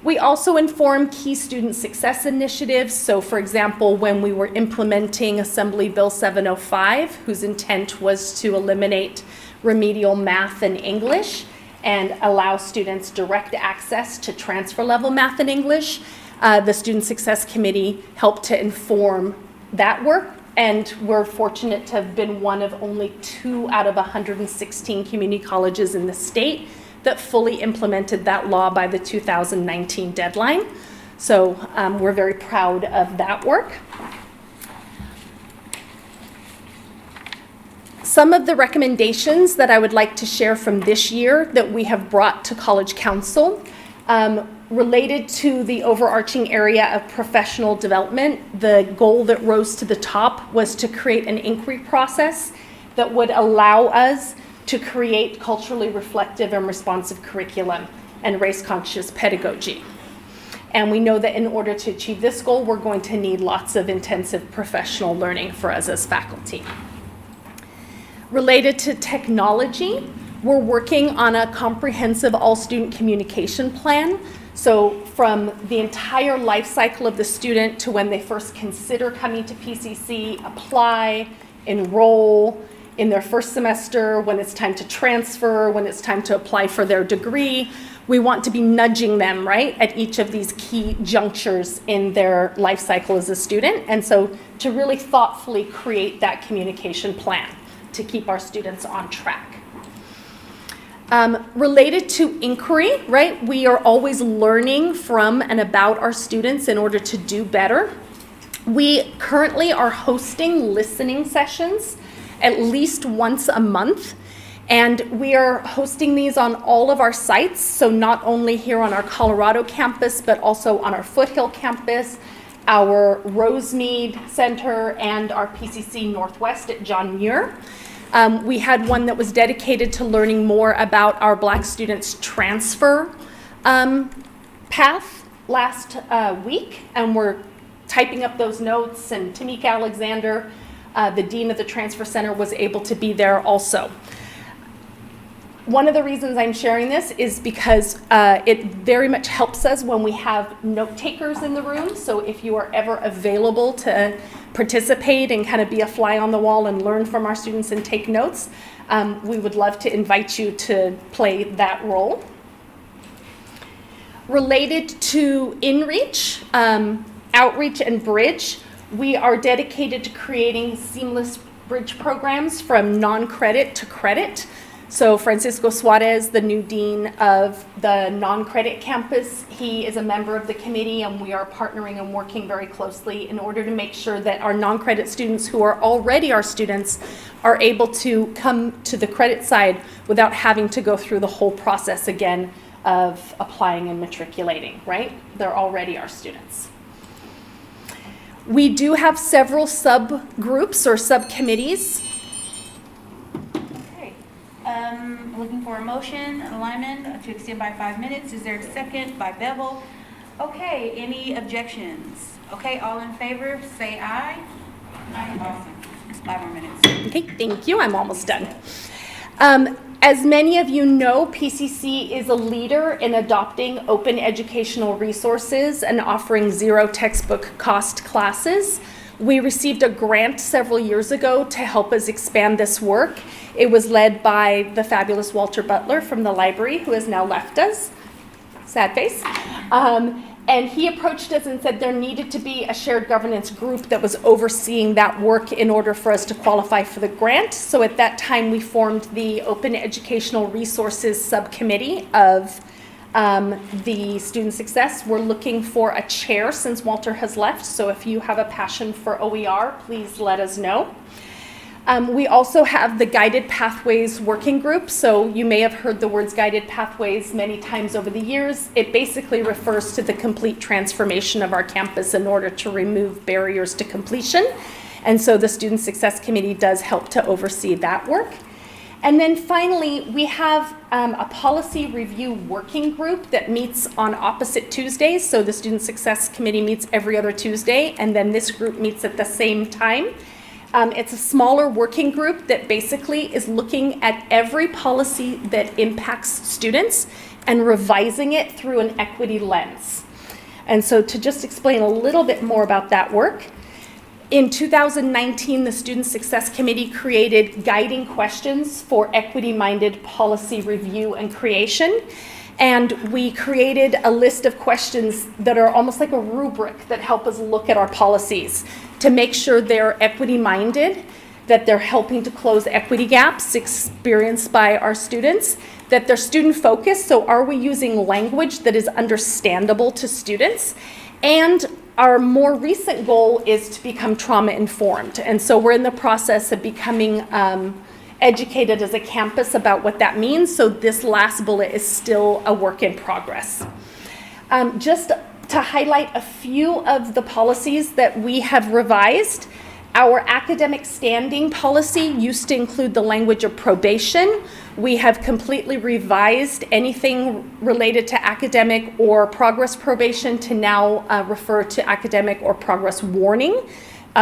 We also inform key student success initiatives. So for example, when we were implementing Assembly Bill 705, whose intent was to eliminate remedial math and English and allow students direct access to transfer level math and English, the Student Success Committee helped to inform that work. And we're fortunate to have been one of only 2 out of 116 community colleges in the state that fully implemented that law by the 2019 deadline. So we're very proud of that work. Some of the recommendations that I would like to share from this year that we have brought to College Council related to the overarching area of professional development. The goal that rose to the top was to create an inquiry process that would allow us to create culturally reflective and responsive curriculum and race-conscious pedagogy. And we know that in order to achieve this goal, we're going to need lots of intensive professional learning for us as faculty. Related to technology, we're working on a comprehensive all-student communication plan. So from the entire life cycle of the student to when they first consider coming to PCC, apply, enroll, in their first semester, when it's time to transfer, when it's time to apply for their degree, we want to be nudging them, right, at each of these key junctures in their life cycle as a student. And so to really thoughtfully create that communication plan to keep our students on track. Related to inquiry, right? We are always learning from and about our students in order to do better. We currently are hosting listening sessions at least once a month, and we are hosting these on all of our sites, so not only here on our Colorado campus, but also on our Foothill campus, our Rosemead Center, and our PCC Northwest at John Muir. We had one that was dedicated to learning more about our Black students' transfer path last week, and we're typing up those notes, and Tamika Alexander, the Dean of the Transfer Center, was able to be there also. One of the reasons I'm sharing this is because it very much helps us when we have note takers in the room. So if you are ever available to participate and kind of be a fly on the wall and learn from our students and take notes, we would love to invite you to play that role. Related to InReach, Outreach and Bridge, we are dedicated to creating seamless bridge programs from non-credit to credit. So Francisco Suarez, the new dean of the non-credit campus, he is a member of the committee, and we are partnering and working very closely in order to make sure that our non-credit students who are already our students are able to come to the credit side without having to go through the whole process again of applying and matriculating, right? They're already our students. We do have several subgroups or subcommittees. Looking for a motion, Lyman, to extend by 5 minutes. Is there a second by Bevel? Okay, any objections? Okay, all in favor, say aye. Aye. Awesome. 5 more minutes. Okay, thank you. I'm almost done. As many of you know, PCC is a leader in adopting open educational resources and offering zero textbook cost classes. We received a grant several years ago to help us expand this work. It was led by the fabulous Walter Butler from the library, who has now left us. Sad face. And he approached us and said there needed to be a shared governance group that was overseeing that work in order for us to qualify for the grant. So at that time, we formed the Open Educational Resources Subcommittee of the Student Success. We're looking for a chair since Walter has left. So if you have a passion for OER, please let us know. We also have the Guided Pathways Working Group. So you may have heard the words Guided Pathways many times over the years. It basically refers to the complete transformation of our campus in order to remove barriers to completion. And so the Student Success Committee does help to oversee that work. And then finally, we have a policy review working group that meets on opposite Tuesdays. So the Student Success Committee meets every other Tuesday, and then this group meets at the same time. It's a smaller working group that basically is looking at every policy that impacts students and revising it through an equity lens. And so to just explain a little bit more about that work, in 2019, the Student Success Committee created guiding questions for equity-minded policy review and creation. And we created a list of questions that are almost like a rubric that help us look at our policies to make sure they're equity-minded, that they're helping to close equity gaps experienced by our students, that they're student-focused, so are we using language that is understandable to students? And our more recent goal is to become trauma-informed. And so we're in the process of becoming educated as a campus about what that means. So this last bullet is still a work in progress. Just to highlight a few of the policies that we have revised, our academic standing policy used to include the language of probation. We have completely revised anything related to academic or progress probation to now refer to academic or progress warning.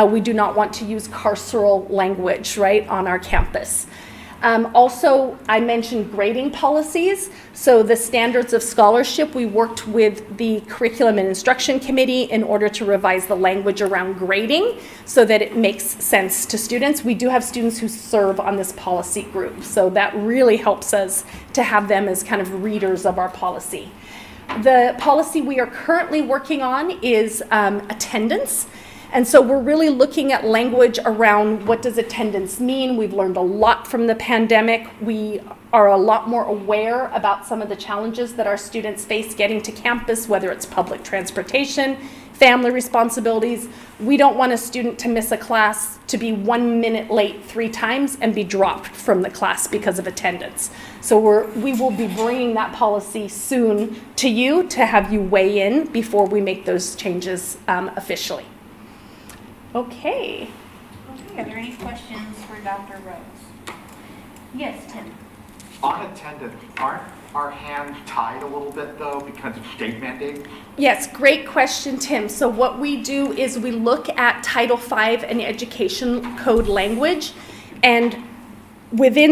We do not want to use carceral language, right, on our campus. Also, I mentioned grading policies. So the standards of scholarship, we worked with the Curriculum and Instruction Committee in order to revise the language around grading so that it makes sense to students. We do have students who serve on this policy group, so that really helps us to have them as kind of readers of our policy. The policy we are currently working on is attendance. And so we're really looking at language around what does attendance mean. We've learned a lot from the pandemic. We are a lot more aware about some of the challenges that our students face getting to campus, whether it's public transportation, family responsibilities. We don't want a student to miss a class, to be 1 minute late 3 times and be dropped from the class because of attendance. So we will be bringing that policy soon to you to have you weigh in before we make those changes officially. Okay. Okay, are there any questions for Dr. Rose? Yes, Tim. On attendance, aren't our hands tied a little bit though because of state mandate? Yes, great question, Tim. So what we do is we look at Title V and Education Code language, and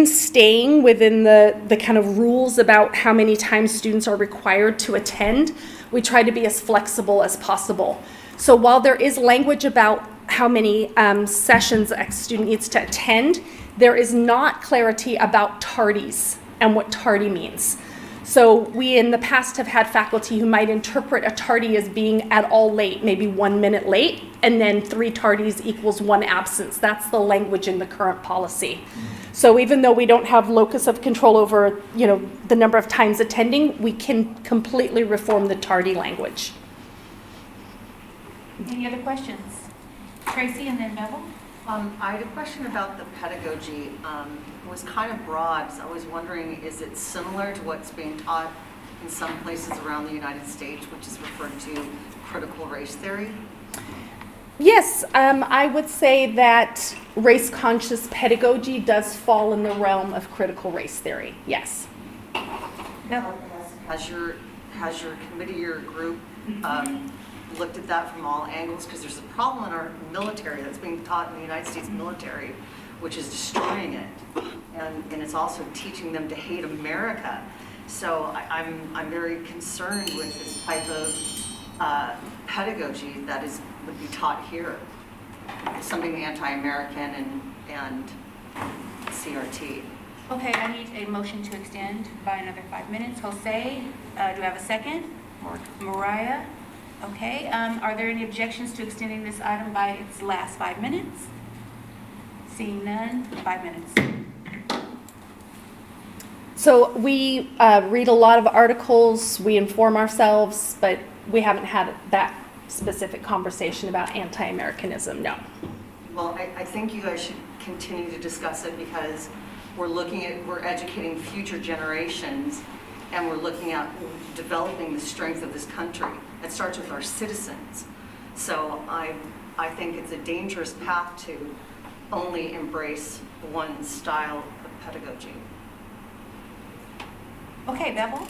staying within the kind of rules about how many times students are required to attend, we try to be as flexible as possible. So while there is language about how many sessions a student needs to attend, there is not clarity about tardies and what tardy means. So we in the past have had faculty who might interpret a tardy as being at all late, maybe 1 minute late, and then 3 tardies equals 1 absence. That's the language in the current policy. So even though we don't have locus of control over, the number of times attending, we can completely reform the tardy language. Any other questions? Tracy and then Bevel? I had a question about the pedagogy. It was kind of broad, so I was wondering, is it similar to what's being taught in some places around the United States, which is referred to critical race theory? Yes, I would say that race-conscious pedagogy does fall in the realm of critical race theory, yes. Has your committee or group looked at that from all angles? Because there's a problem in our military that's being taught in the United States military, which is destroying it. And it's also teaching them to hate America. So I'm very concerned with this type of pedagogy that would be taught here. Something anti-American and CRT. Okay, I need a motion to extend by another 5 minutes. Jose, do I have a second? Mariah. Okay, are there any objections to extending this item by its last 5 minutes? Seeing none, 5 minutes. So we read a lot of articles, we inform ourselves, but we haven't had that specific conversation about anti-Americanism, no. Well, I think you guys should continue to discuss it because we're educating future generations and we're looking at developing the strength of this country. It starts with our citizens. So I think it's a dangerous path to only embrace one style of pedagogy. Okay, Bevel?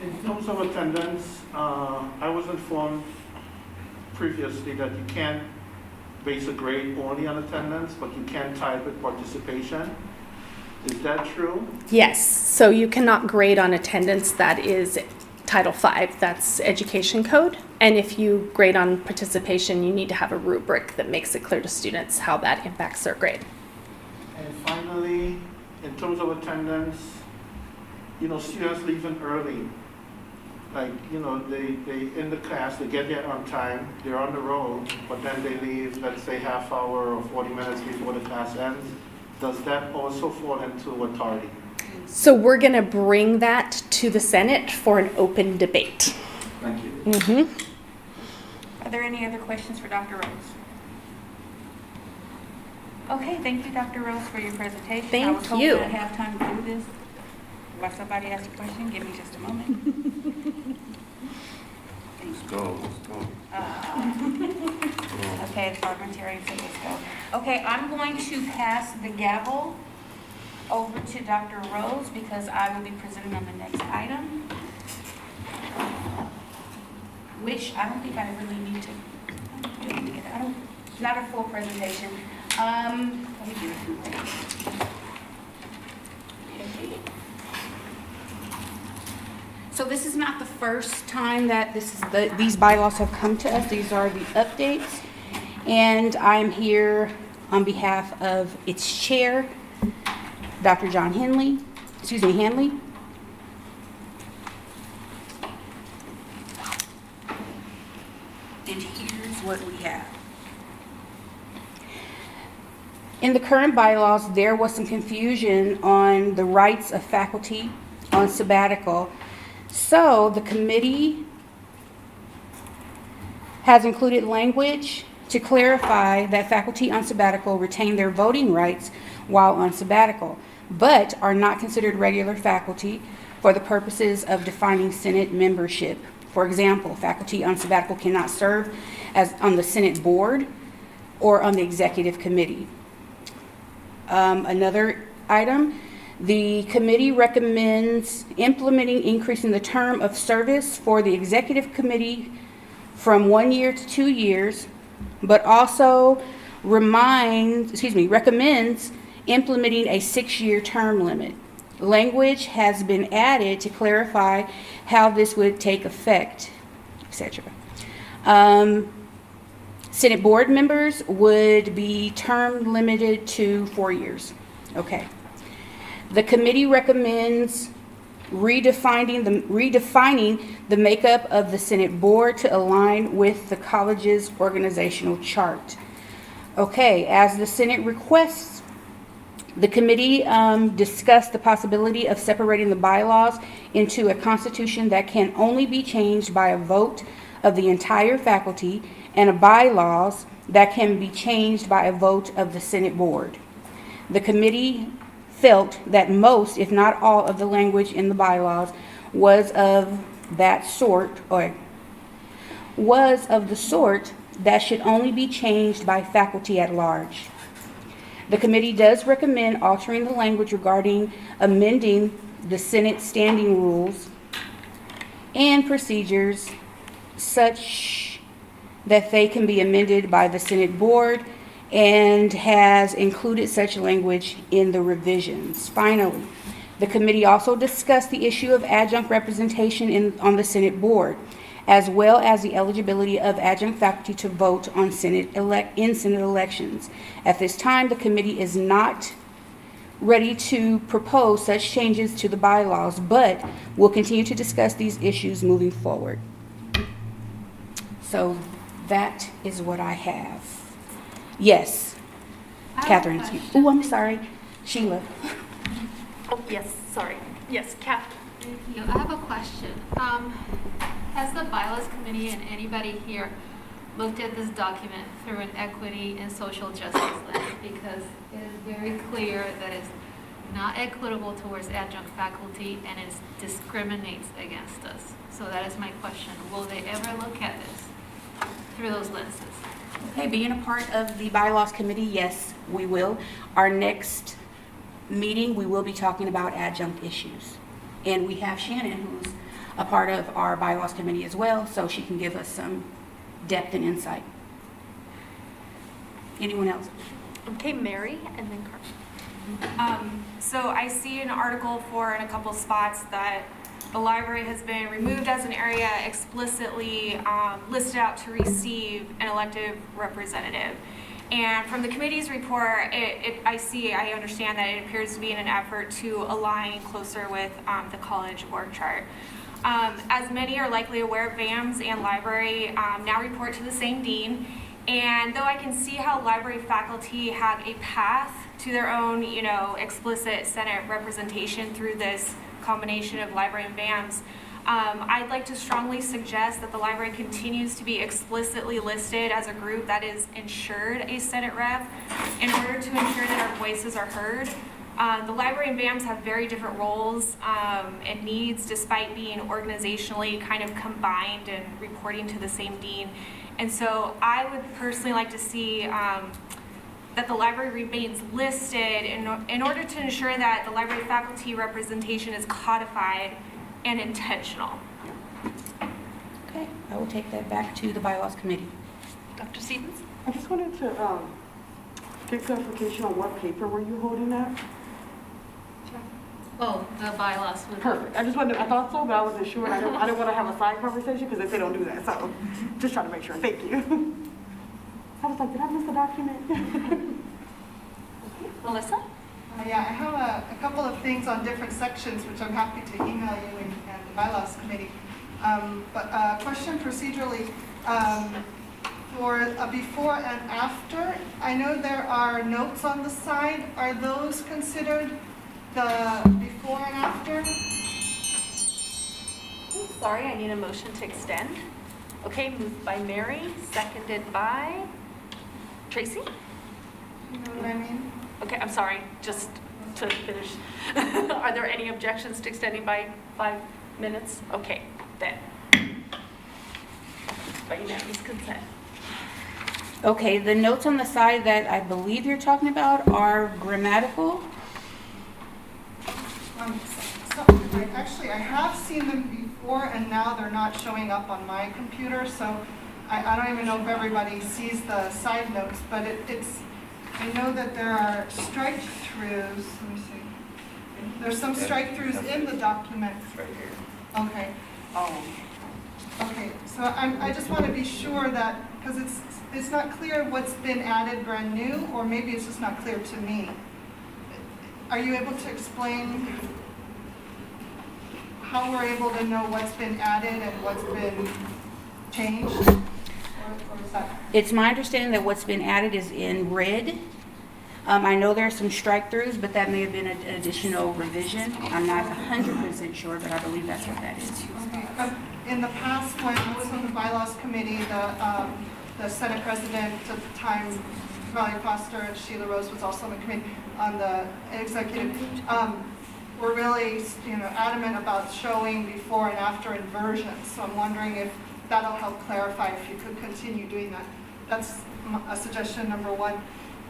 In terms of attendance, I was informed previously that you can't base a grade only on attendance, but you can tie it with participation. Is that true? Yes, so you cannot grade on attendance. That is Title V, that's Education Code. And if you grade on participation, you need to have a rubric that makes it clear to students how that impacts their grade. And finally, in terms of attendance, students leaving early. Like, they in the class, they get there on time, they're on the road, but then they leave, let's say, half hour or 40 minutes before the class ends. Does that also fall into a tardy? So we're going to bring that to the Senate for an open debate. Thank you. Mm-hmm. Are there any other questions for Dr. Rose? Okay, thank you, Dr. Rose, for your presentation. Thank I was hoping you. I'd have time to do this. While somebody asks a question, give me just a moment. Let's go. Okay, the parliamentarian said let's go. Okay, I'm going to pass the gavel over to Dr. Rose because I will be presenting on the next item, which I don't think I really need to. Not a full presentation. Let me do it. So this is not the first time that these bylaws have come to us. These are the updates. And I'm here on behalf of its chair, Dr. John Hanley. And here's what we have. In the current bylaws, there was some confusion on the rights of faculty on sabbatical. So the committee has included language to clarify that faculty on sabbatical retain their voting rights while on sabbatical, but are not considered regular faculty for the purposes of defining Senate membership. For example, faculty on sabbatical cannot serve as on the Senate board or on the executive committee. Another item, the committee recommends implementing increasing the term of service for the executive committee from 1 year to 2 years, but also recommends implementing a 6-year term limit. Language has been added to clarify how this would take effect, etc. Senate board members would be term limited to 4 years. Okay. The committee recommends redefining the makeup of the Senate board to align with the college's organizational chart. Okay, as the Senate requests, the committee discussed the possibility of separating the bylaws into a constitution that can only be changed by a vote of the entire faculty and a bylaws that can be changed by a vote of the Senate board. The committee felt that most, if not all, of the language in the bylaws was of the sort that should only be changed by faculty at large. The committee does recommend altering the language regarding amending the Senate standing rules and procedures such that they can be amended by the Senate board, and has included such language in the revisions. Finally, the committee also discussed the issue of adjunct representation on the Senate board, as well as the eligibility of adjunct faculty to vote on Senate elections. At this time, the committee is not ready to propose such changes to the bylaws, but will continue to discuss these issues moving forward. So that is what I have. Yes, Catherine. Oh, I'm sorry, Sheila. Oh, yes, sorry. Yes, Kath. Thank you. I have a question. Has the bylaws committee and anybody here looked at this document through an equity and social justice lens? Because it is very clear that it's not equitable towards adjunct faculty and it discriminates against us. So that is my question. Will they ever look at this through those lenses? Okay, being a part of the bylaws committee, yes, we will. Our next meeting, we will be talking about adjunct issues. And we have Shannon, who's a part of our bylaws committee as well, so she can give us some depth and insight. Anyone else? Okay, Mary, and then Carmen. So I see an article in a couple spots that the library has been removed as an area explicitly listed out to receive an elected representative. And from the committee's report, I understand that it appears to be in an effort to align closer with the college org chart. As many are likely aware, VAMS and library now report to the same dean. And though I can see how library faculty have a path to their own, explicit Senate representation through this combination of library and VAMS, I'd like to strongly suggest that the library continues to be explicitly listed as a group that is ensured a Senate rep in order to ensure that our voices are heard. The library and VAMS have very different roles and needs despite being organizationally kind of combined and reporting to the same dean. And so I would personally like to see that the library remains listed in order to ensure that the library faculty representation is codified and intentional. Okay, I will take that back to the bylaws committee. Dr. Stevens? I just wanted to get clarification on what paper were you holding up? Oh, the bylaws. Perfect. I thought so, but I wasn't sure. I didn't want to have a side conversation because they don't do that. So just trying to make sure. Thank you. I was like, did I miss a document? Melissa? Yeah, I have a couple of things on different sections, which I'm happy to email you and the bylaws committee. But question procedurally, for a before and after. I know there are notes on the side. Are those considered the before and after? Sorry, I need a motion to extend. Okay, moved by Mary, seconded by Tracy. You know what I mean? Okay, I'm sorry, just to finish. Are there any objections to extending by 5 minutes? Okay, then. By unanimous consent. Okay, the notes on the side that I believe you're talking about are grammatical. Actually, I have seen them before, and now they're not showing up on my computer, so I don't even know if everybody sees the side notes, but it's, I know that there are strike-throughs. Let me see. There's some strike-throughs in the document. Right here. Okay. Oh. Okay, so I just want to be sure that, because it's not clear what's been added brand new, or maybe it's just not clear to me. Are you able to explain how we're able to know what's been added and what's been changed? Or is that? It's my understanding that what's been added is in red. I know there are some strike-throughs, but that may have been an additional revision. I'm not 100% sure, but I believe that's what that is. Okay. In the past, when I was on the bylaws committee, the Senate President at the time, Valerie Foster, and Sheila Rose was also on the committee, on the executive, were really, adamant about showing before and after inversions. So I'm wondering if that'll help clarify, if you could continue doing that. That's a suggestion number one.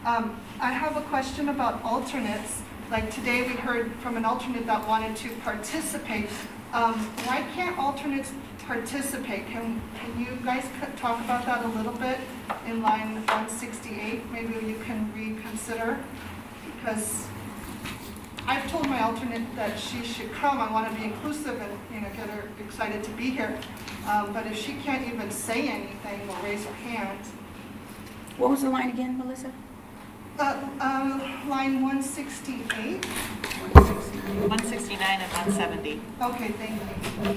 I have a question about alternates. Like today we heard from an alternate that wanted to participate. Why can't alternates participate? Can you guys talk about that a little bit in line 168? Maybe you can reconsider, because I've told my alternate that she should come. I want to be inclusive and get her excited to be here. But if she can't even say anything or raise her hand. What was the line again, Melissa? Line 168. 169 and 170. Okay, thank you.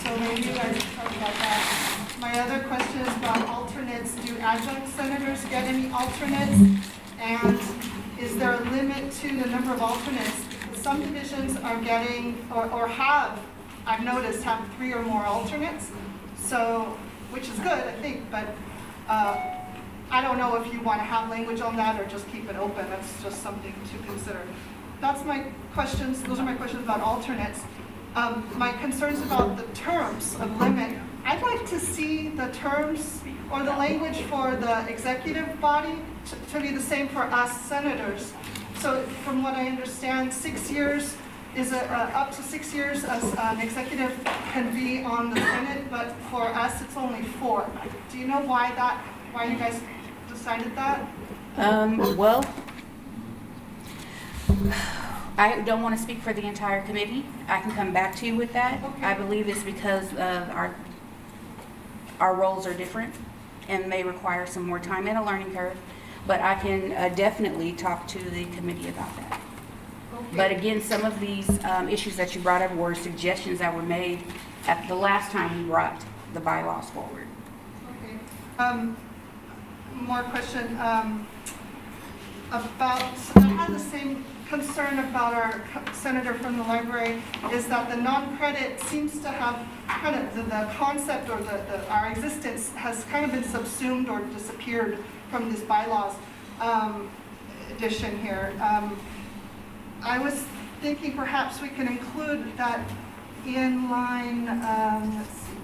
So maybe you guys can talk about that. My other question is about alternates. Do adjunct senators get any alternates? And is there a limit to the number of alternates? Some divisions are getting, or have, I've noticed, have 3 or more alternates. So, which is good, I think, but I don't know if you want to have language on that or just keep it open. That's just something to consider. That's my questions. Those are my questions about alternates. My concerns about the terms of limit. I'd like to see the terms or the language for the executive body to be the same for us senators. So from what I understand, 6 years is up to 6 years as an executive can be on the Senate, but for us it's only 4. Do you know why you guys decided that? Well, I don't want to speak for the entire committee. I can come back to you with that. Okay. I believe it's because our roles are different and may require some more time and a learning curve. But I can definitely talk to the committee about that. Okay. But again, some of these issues that you brought up were suggestions that were made at the last time we brought the bylaws forward. Okay. More question about, I had the same concern about our senator from the library, is that the non-credit seems to have kind of the concept, or our existence has kind of been subsumed or disappeared from this bylaws edition here. I was thinking perhaps we can include that in line, let's see.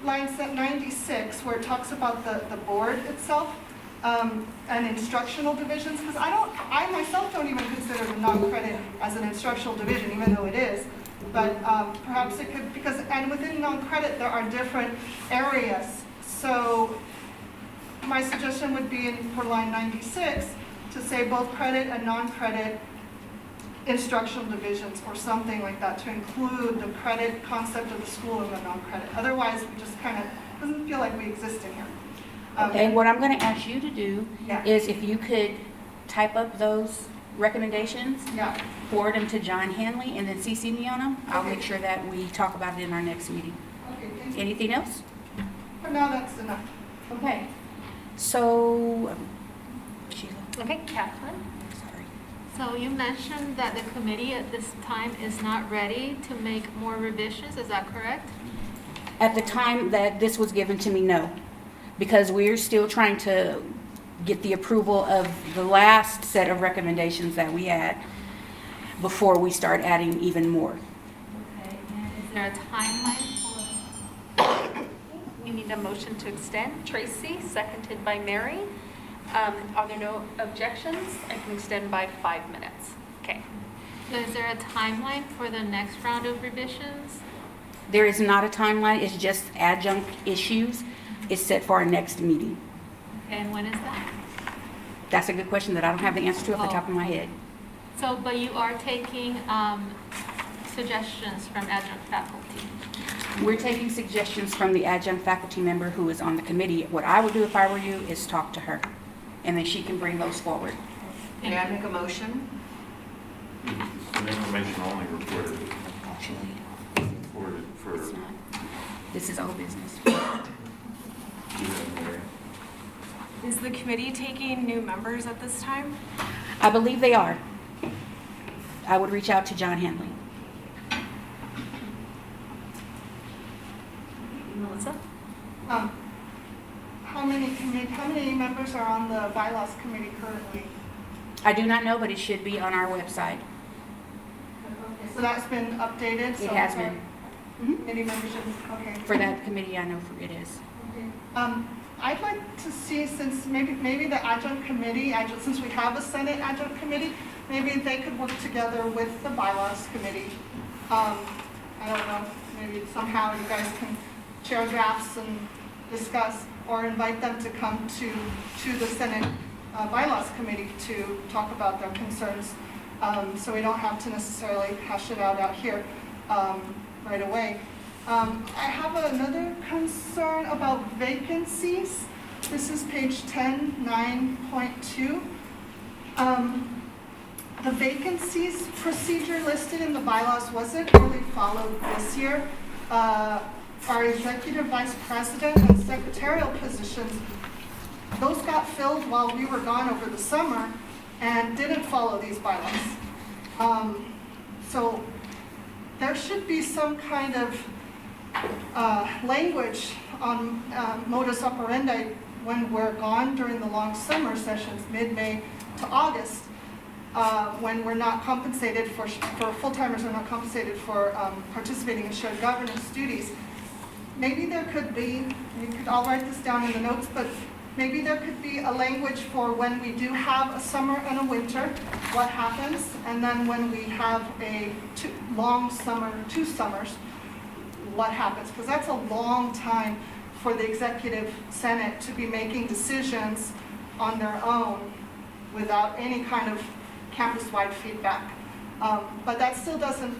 Line 96, where it talks about the board itself and instructional divisions, because I myself don't even consider the non-credit as an instructional division, even though it is. But perhaps it could, and within non-credit there are different areas. So my suggestion would be for line 96 to say both credit and non-credit instructional divisions, or something like that, to include the credit concept of the school and the non-credit. Otherwise, we just kind of, doesn't feel like we exist in here. Okay, what I'm going to ask you to do Yeah. is if you could type up those recommendations, Yeah. forward them to John Hanley, and then CC me on them. I'll make sure that we talk about it in our next meeting. Okay, thank you. Anything else? For now, that's enough. Okay. So, Sheila, Okay, Catherine? sorry. So you mentioned that the committee at this time is not ready to make more revisions, is that correct? At the time that this was given to me, no, because we're still trying to get the approval of the last set of recommendations that we had before we start adding even more. Okay, and is there a timeline for? We need a motion to extend. Tracy, seconded by Mary. Are there no objections? I can extend by 5 minutes. Okay. So is there a timeline for the next round of revisions? There is not a timeline, it's just adjunct issues. It's set for our next meeting. And when is that? That's a good question that I don't have the answer to off the top of my head. So, but you are taking suggestions from adjunct faculty? We're taking suggestions from the adjunct faculty member who is on the committee. What I would do if I were you is talk to her, and then she can bring those forward. May I make a motion? An information only reported. Actually, Reported for. it's not. This is old business. Is the committee taking new members at this time? I believe they are. I would reach out to John Hanley. Melissa? How many members are on the bylaws committee currently? I do not know, but it should be on our website. So that's been updated? It has been. Any membership, okay. For that committee, I know it is. I'd like to see, since maybe the adjunct committee, since we have a Senate adjunct committee, maybe they could work together with the bylaws committee. I don't know, maybe somehow you guys can share drafts and discuss, or invite them to come to the Senate bylaws committee to talk about their concerns. So we don't have to necessarily hash it out here right away. I have another concern about vacancies. This is page 10, 9.2. The vacancies procedure listed in the bylaws wasn't really followed this year. Our executive vice president and secretarial positions, those got filled while we were gone over the summer and didn't follow these bylaws. So there should be some kind of language on modus operandi when we're gone during the long summer sessions, mid-May to August, when we're not compensated for full-timers are not compensated for participating in shared governance duties. Maybe there could be, I'll write this down in the notes, but maybe there could be a language for when we do have a summer and a winter, what happens, and then when we have a long summer, 2 summers, what happens, because that's a long time for the executive senate to be making decisions on their own without any kind of campus-wide feedback. But that still doesn't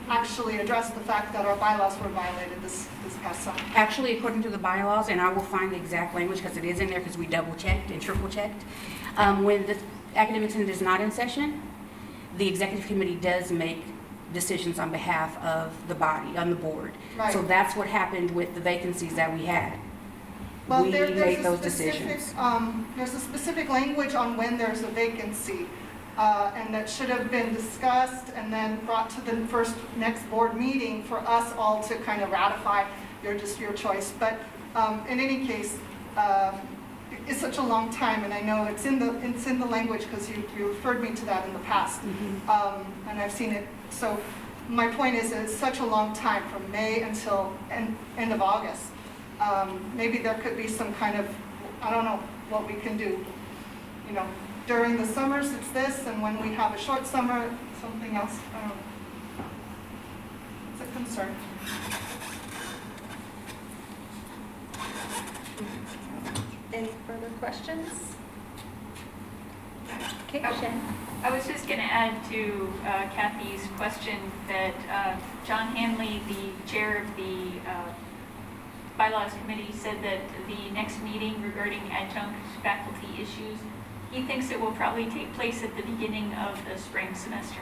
actually address the fact that our bylaws were violated this past summer. Actually, according to the bylaws, and I will find the exact language because it is in there because we double-checked and triple-checked, when the academic senate is not in session, the executive committee does make decisions on behalf of the body, on the board. Right. So that's what happened with the vacancies that we had. Well, We there's made a those specific, decisions. there's a specific language on when there's a vacancy, and that should have been discussed and then brought to the next board meeting for us all to kind of ratify your choice. But in any case, it's such a long time, and I know it's in the language because you referred me to that in the past, and I've seen it. So my point is, it's such a long time from May until end of August. Maybe there could be some kind of, I don't know what we can do. You know, during the summers it's this, and when we have a short summer, something else. I don't know. It's a concern. Any further questions? Okay, Shannon. I was just going to add to Kathy's question that John Hanley, the chair of the bylaws committee, said that the next meeting regarding adjunct faculty issues He thinks it will probably take place at the beginning of the spring semester.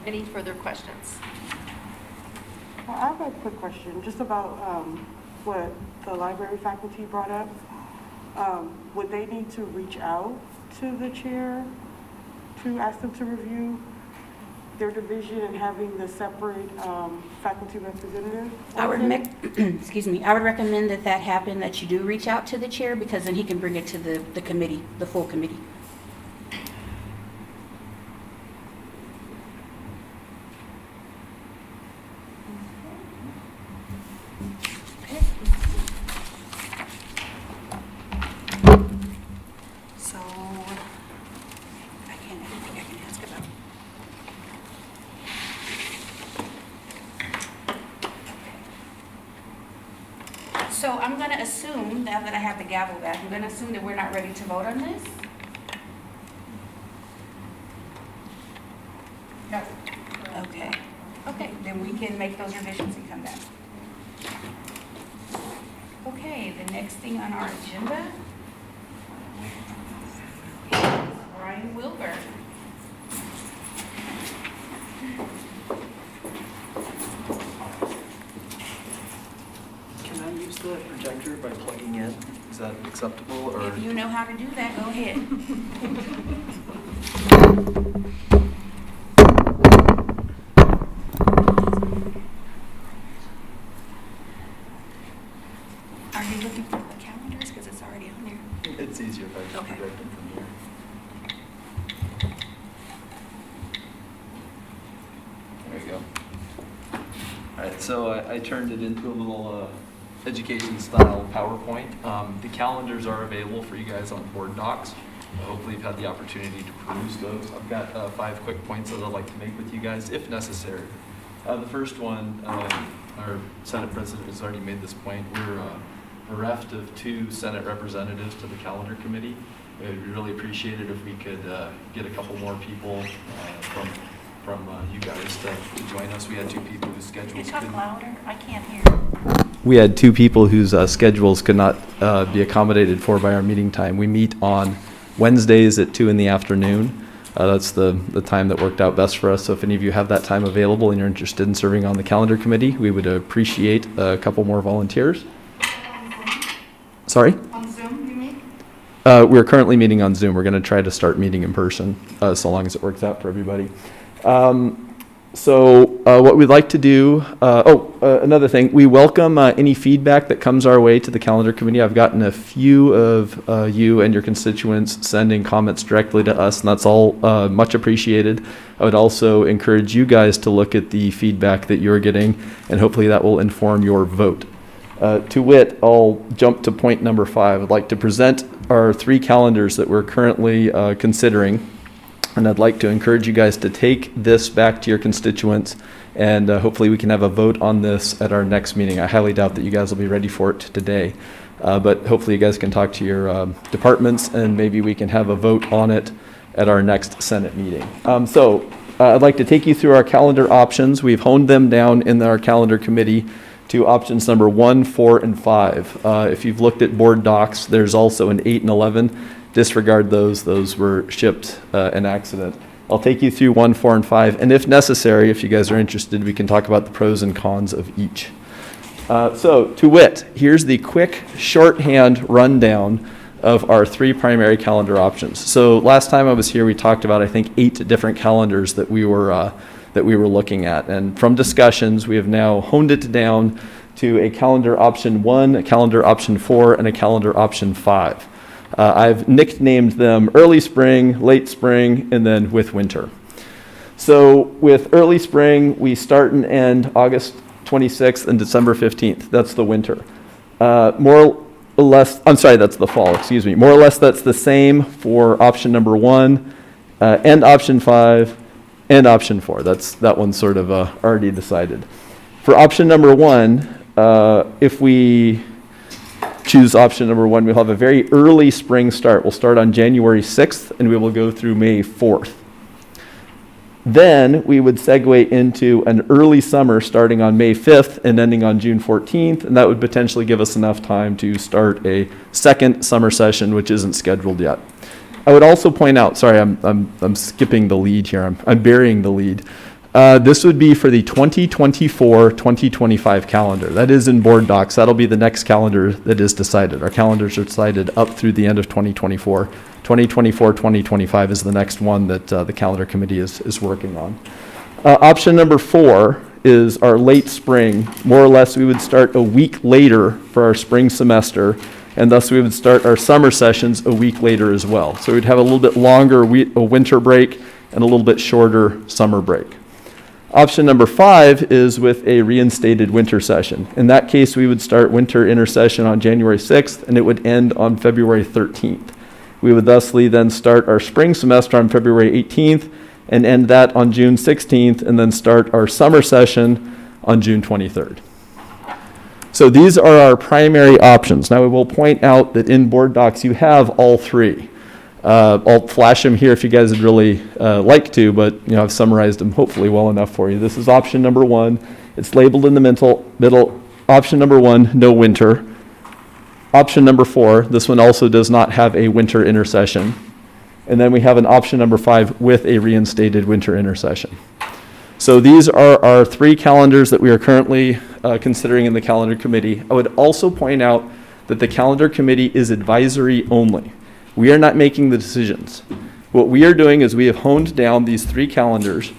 Any further questions? I have a quick question, just about what the library faculty brought up. Would they need to reach out to the chair to ask them to review their division and having the separate faculty representative? I would excuse me, I would recommend that happen, that you do reach out to the chair, because then he can bring it to the committee, the full committee. So, I can't, I think I can ask about. So I'm going to assume, now that I have the gavel back, I'm going to assume that we're not ready to vote on this? No. Okay. Okay, then we can make those revisions and come back. Okay, the next thing on our agenda is Brian Wilbur. Can I use the projector by plugging in? Is that acceptable, or? If you know how to do that, go ahead. Are you looking for the calendars? Because it's already on there. It's easier if I just Okay. project them from here. There we go. All right, so I turned it into a little education style PowerPoint. The calendars are available for you guys on board docs. Hopefully you've had the opportunity to peruse those. I've got 5 quick points that I'd like to make with you guys, if necessary. The first one, our Senate President has already made this point. We're bereft of 2 Senate representatives to the calendar committee. We'd really appreciate it if we could get a couple more people from you guys to join us. We had 2 people whose schedules Can you talk couldn't. louder? I can't hear. We had 2 people whose schedules could not be accommodated for by our meeting time. We meet on Wednesdays at 2 in the afternoon. That's the time that worked out best for us. So if any of you have that time available and you're interested in serving on the calendar committee, we would appreciate a couple more volunteers. Sorry? On Zoom, you mean? We're currently meeting on Zoom. We're going to try to start meeting in person, so long as it works out for everybody. What we'd like to do, another thing, we welcome any feedback that comes our way to the calendar committee. I've gotten a few of you and your constituents sending comments directly to us, and that's all much appreciated. I would also encourage you guys to look at the feedback that you're getting, and hopefully that will inform your vote. To wit, I'll jump to point number 5. I'd like to present our 3 calendars that we're currently considering. And I'd like to encourage you guys to take this back to your constituents, and hopefully we can have a vote on this at our next meeting. I highly doubt that you guys will be ready for it today, but hopefully you guys can talk to your departments, and maybe we can have a vote on it at our next Senate meeting. I'd like to take you through our calendar options. We've honed them down in our calendar committee to options number 1, 4, and 5. If you've looked at board docs, there's also an 8 and 11. Disregard those. Those were shipped an accident. I'll take you through 1, 4, and 5, and if necessary, if you guys are interested, we can talk about the pros and cons of each. To wit, here's the quick shorthand rundown of our 3 primary calendar options. So last time I was here, we talked about, I think, 8 different calendars that we were looking at, and from discussions, we have now honed it down to a calendar option 1, a calendar option 4, and a calendar option 5. I've nicknamed them early spring, late spring, and then with winter. So with early spring, we start and end August 26th and December 15th. That's the winter. More or less, I'm sorry, that's the fall, excuse me. More or less, that's the same for option number 1, and option 5, and option 4. That one's sort of already decided. For option number 1, if we choose option number 1, we'll have a very early spring start. We'll start on January 6th, and we will go through May 4th. Then we would segue into an early summer starting on May 5th and ending on June 14th, and that would potentially give us enough time to start a second summer session, which isn't scheduled yet. I would also point out, sorry, I'm skipping the lead here. I'm burying the lead. This would be for the 2024-2025 calendar. That is in board docs. That'll be the next calendar that is decided. Our calendars are decided up through the end of 2024. 2024-2025 is the next one that the calendar committee is working on. Option number 4 is our late spring. More or less, we would start a week later for our spring semester, and thus we would start our summer sessions a week later as well. So we'd have a little bit longer a winter break and a little bit shorter summer break. Option number 5 is with a reinstated winter session. In that case, we would start winter intersession on January 6th, and it would end on February 13th. We would thusly then start our spring semester on February 18th and end that on June 16th, and then start our summer session on June 23rd. So these are our primary options. Now, we will point out that in board docs, you have all 3. I'll flash them here if you guys would really like to, but I've summarized them hopefully well enough for you. This is option number 1. It's labeled in the middle. Option number 1, no winter. Option number 4, this one also does not have a winter intersession. And then we have an option number 5 with a reinstated winter intersession. So these are our 3 calendars that we are currently considering in the calendar committee. I would also point out that the calendar committee is advisory only. We are not making the decisions. What we are doing is we have honed down these 3 calendars.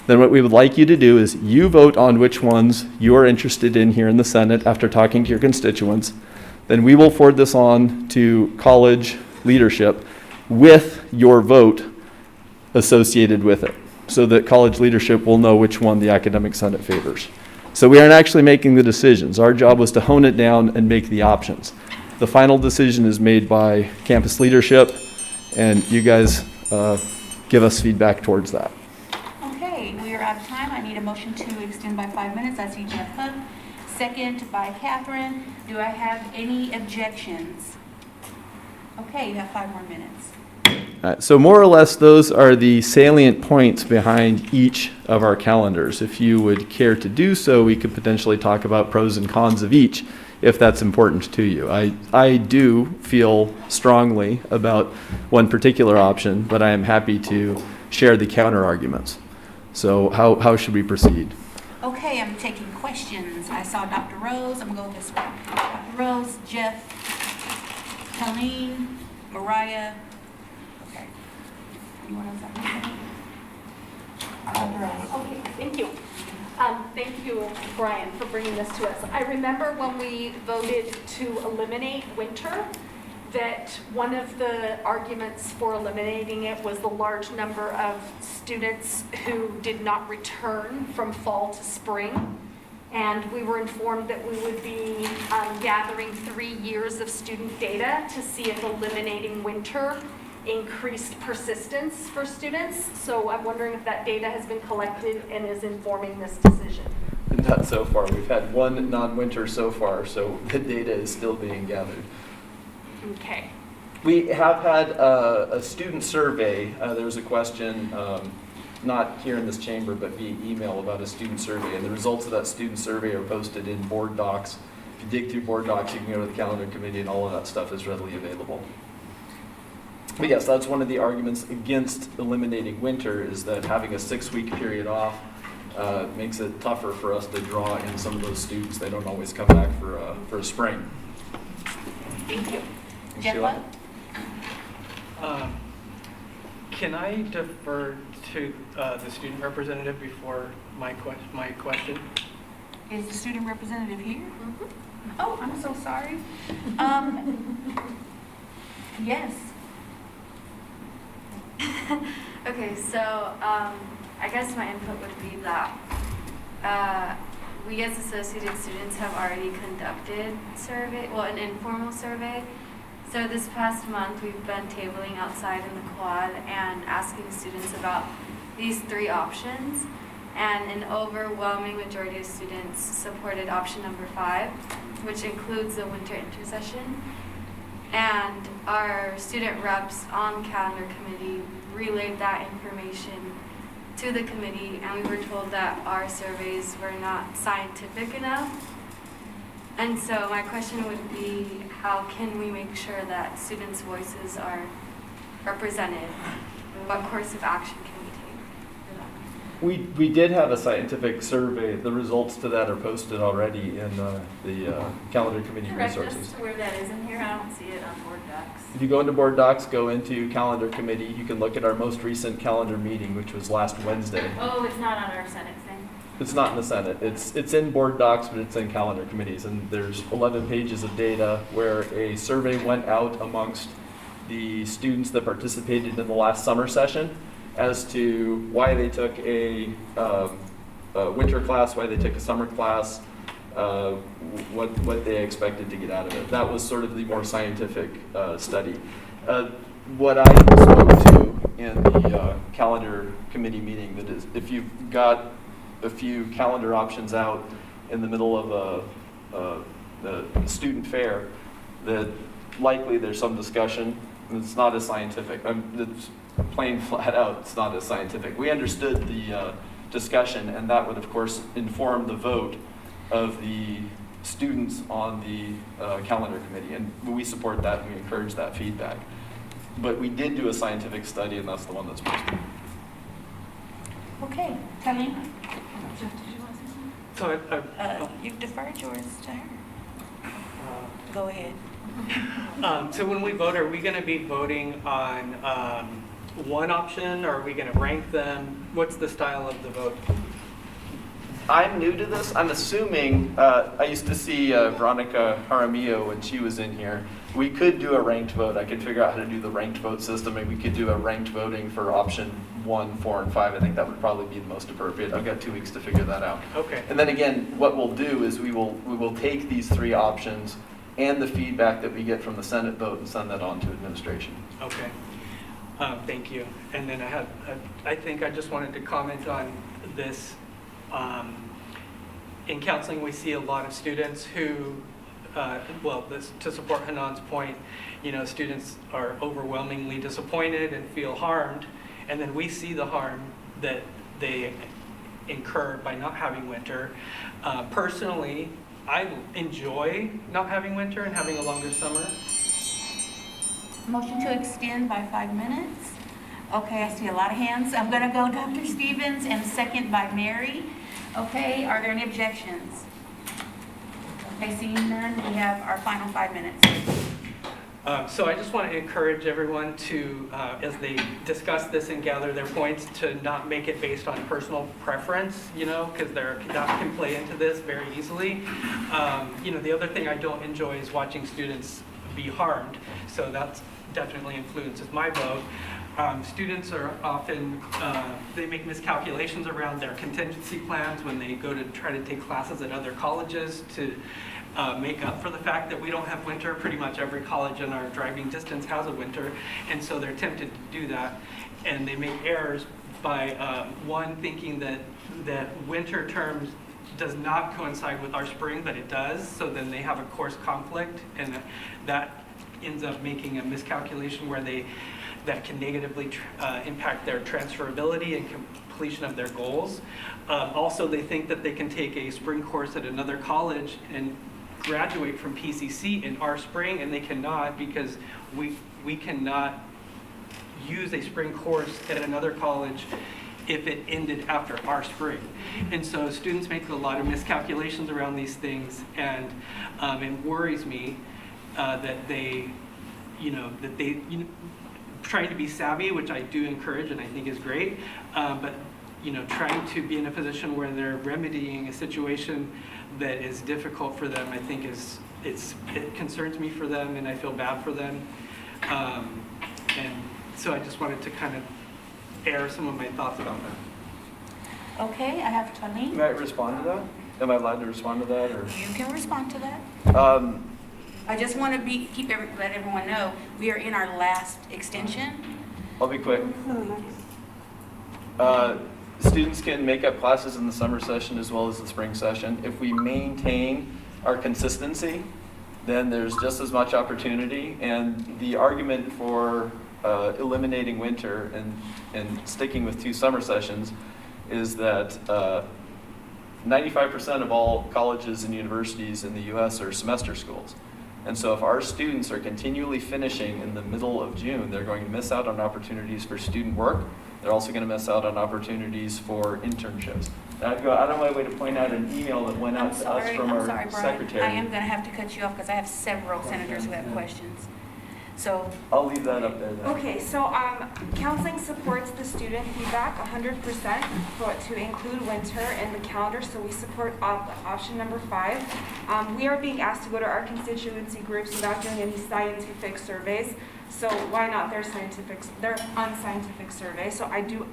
Then what we would like you to do is you vote on which ones you are interested in here in the Senate after talking to your constituents. Then we will forward this on to college leadership with your vote associated with it, so that college leadership will know which one the academic senate favors. So we aren't actually making the decisions. Our job was to hone it down and make the options. The final decision is made by campus leadership, and you guys give us feedback towards that. Okay, we are out of time. I need a motion to extend by 5 minutes. I see Jeff Hook, second by Catherine. Do I have any objections? Okay, you have 5 more minutes. So more or less, those are the salient points behind each of our calendars. If you would care to do so, we could potentially talk about pros and cons of each, if that's important to you. I do feel strongly about one particular option, but I am happy to share the counter arguments. So how should we proceed? Okay, I'm taking questions. I saw Dr. Rose. I'm going to go this way. Dr. Rose, Jeff, Colleen, Mariah. Okay. Anyone else have anything? Dr. Rose. Okay, thank you. Thank you, Brian, for bringing this to us. I remember when we voted to eliminate winter, that one of the arguments for eliminating it was the large number of students who did not return from fall to spring. And we were informed that we would be gathering 3 years of student data to see if eliminating winter increased persistence for students. So I'm wondering if that data has been collected and is informing this decision. Not so far. We've had one non-winter so far, so the data is still being gathered. Okay. We have had a student survey. There was a question, not here in this chamber, but via email about a student survey. And the results of that student survey are posted in board docs. If you dig through board docs, you can go to the calendar committee, and all of that stuff is readily available. But yes, that's one of the arguments against eliminating winter, is that having a 6-week period off makes it tougher for us to draw in some of those students. They don't always come back for a spring. Thank you. Sheila? Can I defer to the student representative before my question? Is the student representative here? Oh, I'm so sorry. Yes. Okay, so I guess my input would be that we as associated students have already conducted an informal survey. So this past month we've been tabling outside in the quad and asking students about these 3 options, and an overwhelming majority of students supported option number 5, which includes the winter intersession. And our student reps on calendar committee relayed that information to the committee, and we were told that our surveys were not scientific enough. And so my question would be, how can we make sure that students' voices are represented? What course of action can we take for that? We did have a scientific survey. The results to that are posted already in the calendar committee Direct resources. us to where that is in here. I don't see it on board docs. If you go into board docs, go into calendar committee, you can look at our most recent calendar meeting, which was last Wednesday. Oh, it's not on our Senate thing. It's not in the Senate. It's in board docs, but it's in calendar committees. And there's 11 pages of data where a survey went out amongst the students that participated in the last summer session as to why they took a winter class, why they took a summer class, what they expected to get out of it. That was sort of the more scientific study. What I spoke to in the calendar committee meeting, that is, if you've got a few calendar options out in the middle of the student fair, that likely there's some discussion. It's not as scientific. It's plain flat out, it's not as scientific. We understood the discussion, and that would, of course, inform the vote of the students on the calendar committee. And we support that, and we encourage that feedback. But we did do a scientific study, and that's the one that's posted. Okay, Colleen? So You've deferred yours to her. Go ahead. So when we vote, are we going to be voting on one option, or are we going to rank them? What's the style of the vote? I'm new to this. I'm assuming, I used to see Veronica Jaramillo when she was in here. We could do a ranked vote. I could figure out how to do the ranked vote system, and we could do a ranked voting for option 1, 4, and 5. I think that would probably be the most appropriate. I've got 2 weeks to figure that out. Okay. And then again, what we'll do is we will take these 3 options and the feedback that we get from the Senate vote and send that on to administration. Okay. Thank you. And then I think I just wanted to comment on this. In counseling, we see a lot of students who, to support Hanan's point, students are overwhelmingly disappointed and feel harmed, and then we see the harm that they incur by not having winter. Personally, I enjoy not having winter and having a longer summer. Motion to extend by 5 minutes. Okay, I see a lot of hands. I'm going to go Dr. Stevens and second by Mary. Okay, are there any objections? Okay, seeing none, we have our final 5 minutes. So I just want to encourage everyone to, as they discuss this and gather their points, to not make it based on personal preference, because that can play into this very easily. The other thing I don't enjoy is watching students be harmed, so that definitely influences my vote. Students are often, they make miscalculations around their contingency plans when they go to try to take classes at other colleges to make up for the fact that we don't have winter. Pretty much every college in our driving distance has a winter, and so they're tempted to do that. And they make errors by, one, thinking that winter terms does not coincide with our spring, but it does, so then they have a course conflict, and that ends up making a miscalculation where that can negatively impact their transferability and completion of their goals. Also, they think that they can take a spring course at another college and graduate from PCC in our spring, and they cannot, because we cannot use a spring course at another college if it ended after our spring. And so students make a lot of miscalculations around these things, and it worries me that they trying to be savvy, which I do encourage and I think is great, but trying to be in a position where they're remedying a situation that is difficult for them, I think it concerns me for them, and I feel bad for them. And so I just wanted to kind of air some of my thoughts about that. Okay, I have Tony. May I respond to that? Am I allowed to respond to that? Or? You can respond to that. I just want to let everyone know we are in our last extension. I'll be quick. Students can make up classes in the summer session as well as the spring session. If we maintain our consistency, then there's just as much opportunity. And the argument for eliminating winter and sticking with 2 summer sessions is that 95% of all colleges and universities in the U.S. are semester schools. And so if our students are continually finishing in the middle of June, they're going to miss out on opportunities for student work. They're also going to miss out on opportunities for internships. Now, I'd go out of my way to point out an email that went out to us from our secretary. I am going to have to cut you off because I have several senators who have questions. So I'll leave that up there then. Okay, so counseling supports the student feedback 100% to include winter in the calendar, so we support option number 5. We are being asked to go to our constituency groups without doing any scientific surveys, so why not their unscientific survey? So I do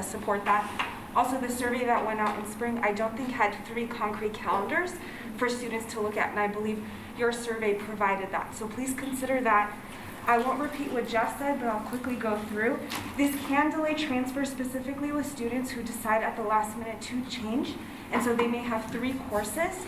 support that. Also, the survey that went out in spring, I don't think had 3 concrete calendars for students to look at, and I believe your survey provided that. So please consider that. I won't repeat what Jeff said, but I'll quickly go through. This can delay transfer specifically with students who decide at the last minute to change, and so they may have 3 courses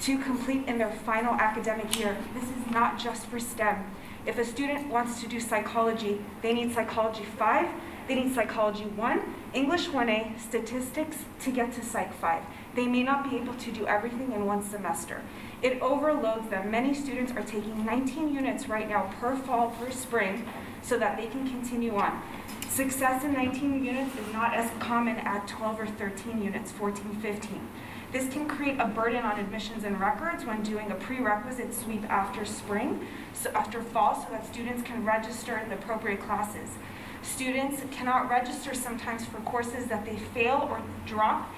to complete in their final academic year. This is not just for STEM. If a student wants to do psychology, they need psychology 5, they need psychology 1, English 1A, statistics to get to psych 5. They may not be able to do everything in 1 semester. It overloads them. Many students are taking 19 units right now per fall, per spring, so that they can continue on. Success in 19 units is not as common at 12 or 13 units, 14, 15. This can create a burden on admissions and records when doing a prerequisite sweep after spring, so after fall, so that students can register in the appropriate classes. Students cannot register sometimes for courses that they fail or drop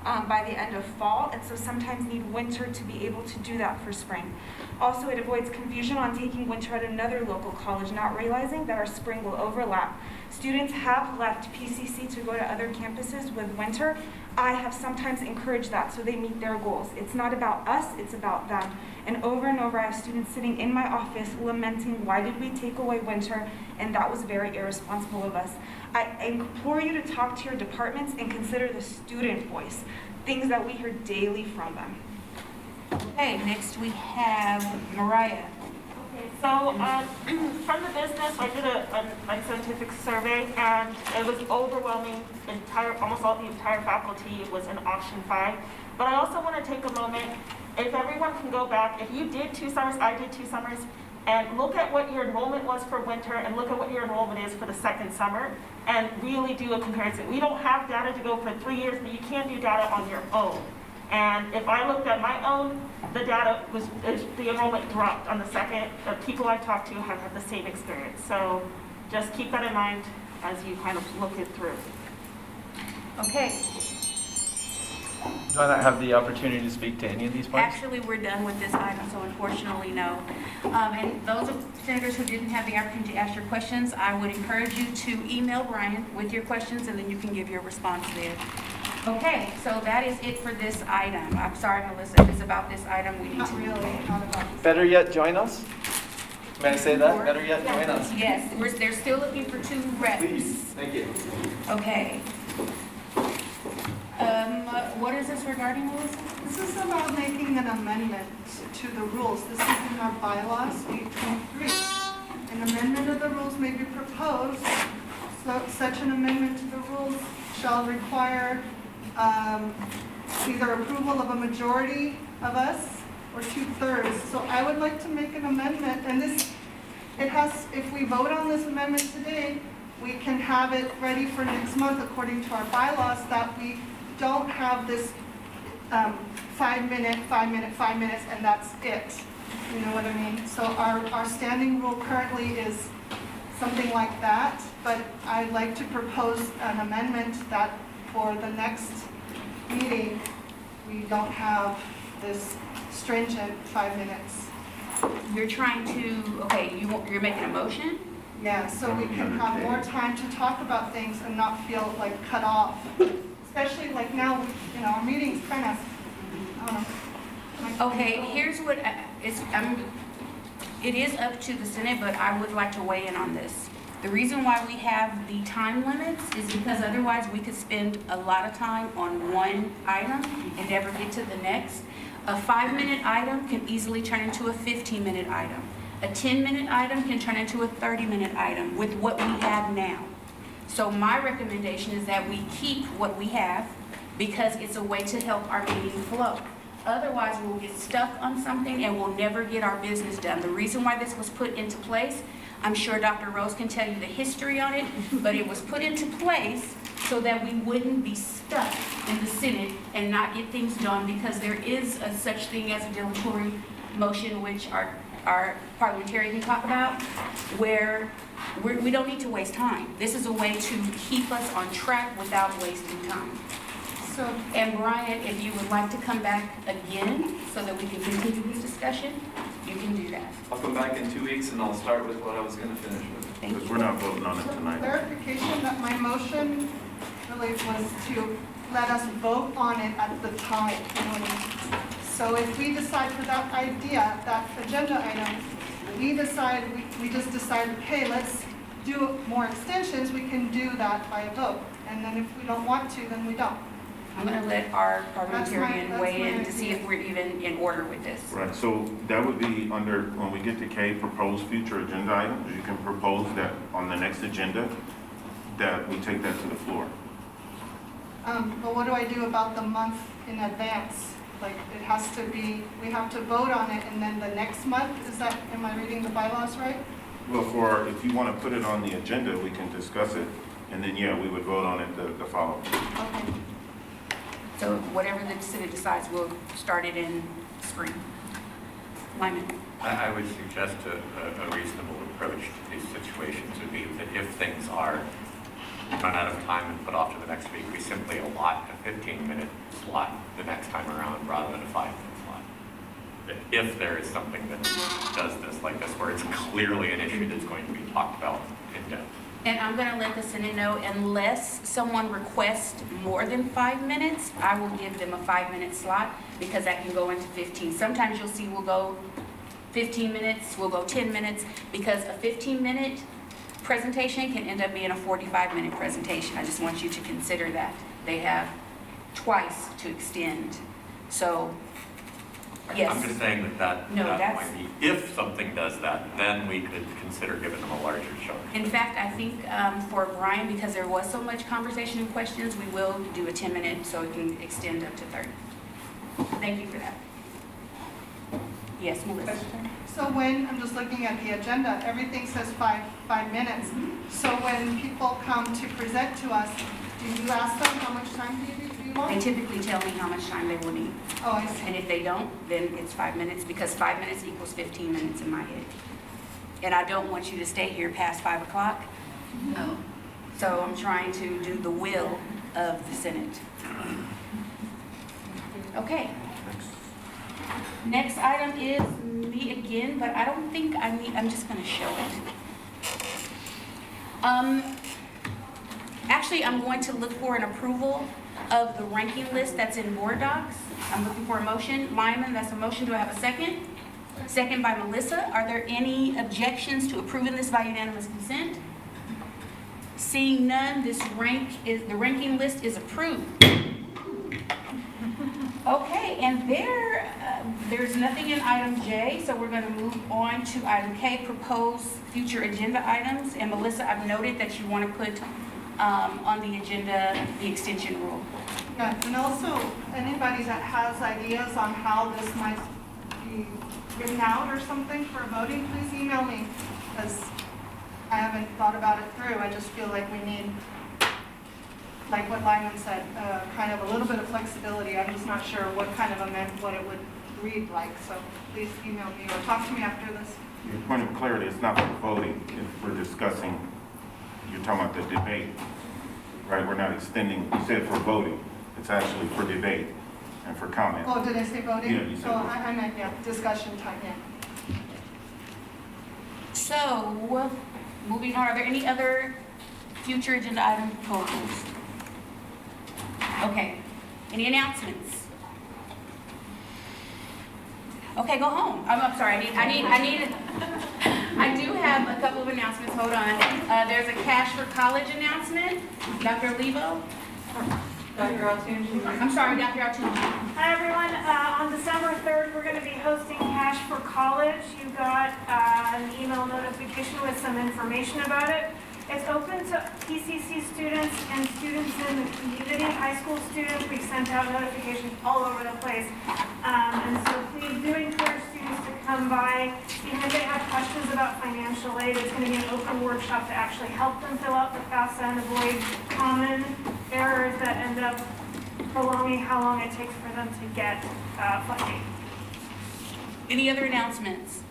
by the end of fall, and so sometimes need winter to be able to do that for spring. Also, it avoids confusion on taking winter at another local college, not realizing that our spring will overlap. Students have left PCC to go to other campuses with winter. I have sometimes encouraged that so they meet their goals. It's not about us, it's about them. And over, I have students sitting in my office lamenting, why did we take away winter? And that was very irresponsible of us. I implore you to talk to your departments and consider the student voice, things that we hear daily from them. Okay, next we have Mariah. Okay, so from the business, I did a scientific survey, and it was overwhelming. Almost all the entire faculty was in option 5. But I also want to take a moment, if everyone can go back, if you did 2 summers, I did 2 summers, and look at what your enrollment was for winter and look at what your enrollment is for the second summer, and really do a comparison. We don't have data to go for 3 years, but you can do data on your own. And if I looked at my own, the data was, the enrollment dropped on the second. The people I talked to have had the same experience. So just keep that in mind as you kind of look it through. Okay. Do I not have the opportunity to speak to any of these points? Actually, we're done with this item, so unfortunately, no. And those of senators who didn't have the opportunity to ask your questions, I would encourage you to email Brian with your questions, and then you can give your response there. Okay, so that is it for this item. I'm sorry, Melissa, if it's about this item, we need to. Not really, not about this. Better yet, join us? May I say that? Better yet, join us. Yes, they're still looking for 2 reps. Please, thank you. Okay. What is this regarding, Melissa? This is about making an amendment to the rules. This is in our bylaws, 8.3. An amendment of the rules may be proposed. So such an amendment to the rules shall require either approval of a majority of us or 2/3. So I would like to make an amendment, and if we vote on this amendment today, we can have it ready for next month according to our bylaws, that we don't have this 5 minutes, and that's it. You know what I mean? So our standing rule currently is something like that, but I'd like to propose an amendment that for the next meeting, we don't have this stringent 5 minutes. You're trying to, okay, you're making a motion? Yeah, so we can have more time to talk about things and not feel like cut off. Especially like now, our meeting's kind of, I don't know. Okay, here's what, it is up to the Senate, but I would like to weigh in on this. The reason why we have the time limits is because otherwise we could spend a lot of time on one item and never get to the next. A 5-minute item can easily turn into a 15-minute item. A 10-minute item can turn into a 30-minute item with what we have now. So my recommendation is that we keep what we have because it's a way to help our meeting flow. Otherwise, we'll get stuck on something and we'll never get our business done. The reason why this was put into place, I'm sure Dr. Rose can tell you the history on it, but it was put into place so that we wouldn't be stuck in the Senate and not get things done, because there is a such thing as a dilatory motion, which our parliamentarian can talk about, where we don't need to waste time. This is a way to keep us on track without wasting time. So, and Brian, if you would like to come back again so that we can continue this discussion, you can do that. I'll come back in 2 weeks and I'll start with what I was going to finish with. Because we're not voting on it So tonight. clarification that my motion really was to let us vote on it at the time. So if we decide for that idea, that agenda item, we just decide, okay, let's do more extensions, we can do that by a vote. And then if we don't want to, then we don't. I'm going to let our parliamentarian That's weigh my in to see idea. if we're even in order with this. Right, so that would be under, when we get to K, proposed future agenda items, you can propose that on the next agenda, that we take that to the floor. But what do I do about the month in advance? Like, it has to be, we have to vote on it, and then the next month, am I reading the bylaws right? Well, if you want to put it on the agenda, we can discuss it, and then, yeah, we would vote on it the following. Okay. So whatever the Senate decides, we'll start it in spring. Lyman? I would suggest a reasonable approach to these situations would be that if things are run out of time and put off to the next week, we simply allot a 15-minute slot the next time around rather than a 5-minute slot. If there is something that does this like this, where it's clearly an issue that's going to be talked about in depth. And I'm going to let the Senate know, unless someone requests more than 5 minutes, I will give them a 5-minute slot, because that can go into 15. Sometimes you'll see we'll go 15 minutes, we'll go 10 minutes, because a 15-minute presentation can end up being a 45-minute presentation. I just want you to consider that. They have twice to extend. So, yes. I'm just saying that No, that's- might be, if something does that, then we could consider giving them a larger chunk. In fact, I think for Brian, because there was so much conversation and questions, we will do a 10-minute so it can extend up to 30. Thank you for that. Yes, Melissa. So when, I'm just looking at the agenda, everything says five minutes. So when people come to present to us, do you ask them how much time do you want? They typically tell me how much time they will need. Oh, I see. And if they don't, then it's 5 minutes, because 5 minutes equals 15 minutes in my head. And I don't want you to stay here past 5 o'clock. No. So I'm trying to do the will of the Senate. Okay. Next item is me again, but I don't think I need, I'm just gonna show it. Actually, I'm going to look for an approval of the ranking list that's in board docs. I'm looking for a motion. Lyman, that's a motion. Do I have a second? Second by Melissa. Are there any objections to approving this by unanimous consent? Seeing none, the ranking list is approved. Okay, and there's nothing in item J, so we're going to move on to item K, propose future agenda items. And Melissa, I've noted that you want to put on the agenda the extension rule. Yeah, and also anybody that has ideas on how this might be written out or something for voting, please email me, because I haven't thought about it through. I just feel like we need, like what Lyman said, kind of a little bit of flexibility. I'm just not sure what kind of amendment, what it would read like. So please email me or talk to me after this. Your point of clarity, it's not for voting, if we're discussing, you're talking about the debate, right? We're not extending, you said for voting, it's actually for debate and for comment. Oh, did I say voting? Yeah, you said Oh, voting. I meant, yeah, discussion time, yeah. So, moving on, are there any other future agenda item proposals? Okay, any announcements? Okay, go home. I'm sorry, I do have a couple of announcements, hold on. There's a Cash for College announcement. Dr. Levo? Dr. Altunji. I'm sorry, Dr. Altunji. Hi, everyone. On December 3rd, we're going to be hosting Cash for College. You got an email notification with some information about it. It's open to PCC students and students in the community, high school students. We've sent out notifications all over the place. And so please do encourage students to come by. Even if they have questions about financial aid, it's going to be an open workshop to actually help them fill out the FAFSA and avoid common errors that end up prolonging how long it takes for them to get funding. Any other announcements?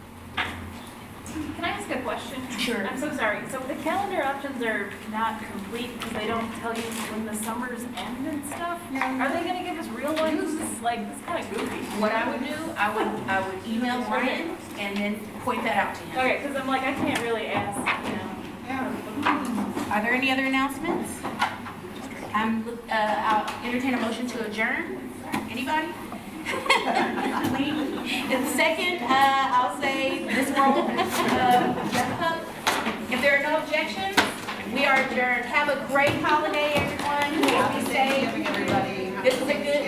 Can I ask a question? Sure. I'm so sorry. So the calendar options are not complete because they don't tell you when the summers end and stuff? Are they gonna give us real ones? Like, this is kind of goofy. What I would do, I would email Ryan and then point that out to him. Okay, because I'm like, I can't really ask, you know. Are there any other announcements? I'll entertain a motion to adjourn. Anybody? And second, I'll say this roll. If there are no objections, we are adjourned. Have a great holiday, everyone. Be safe. This is a good.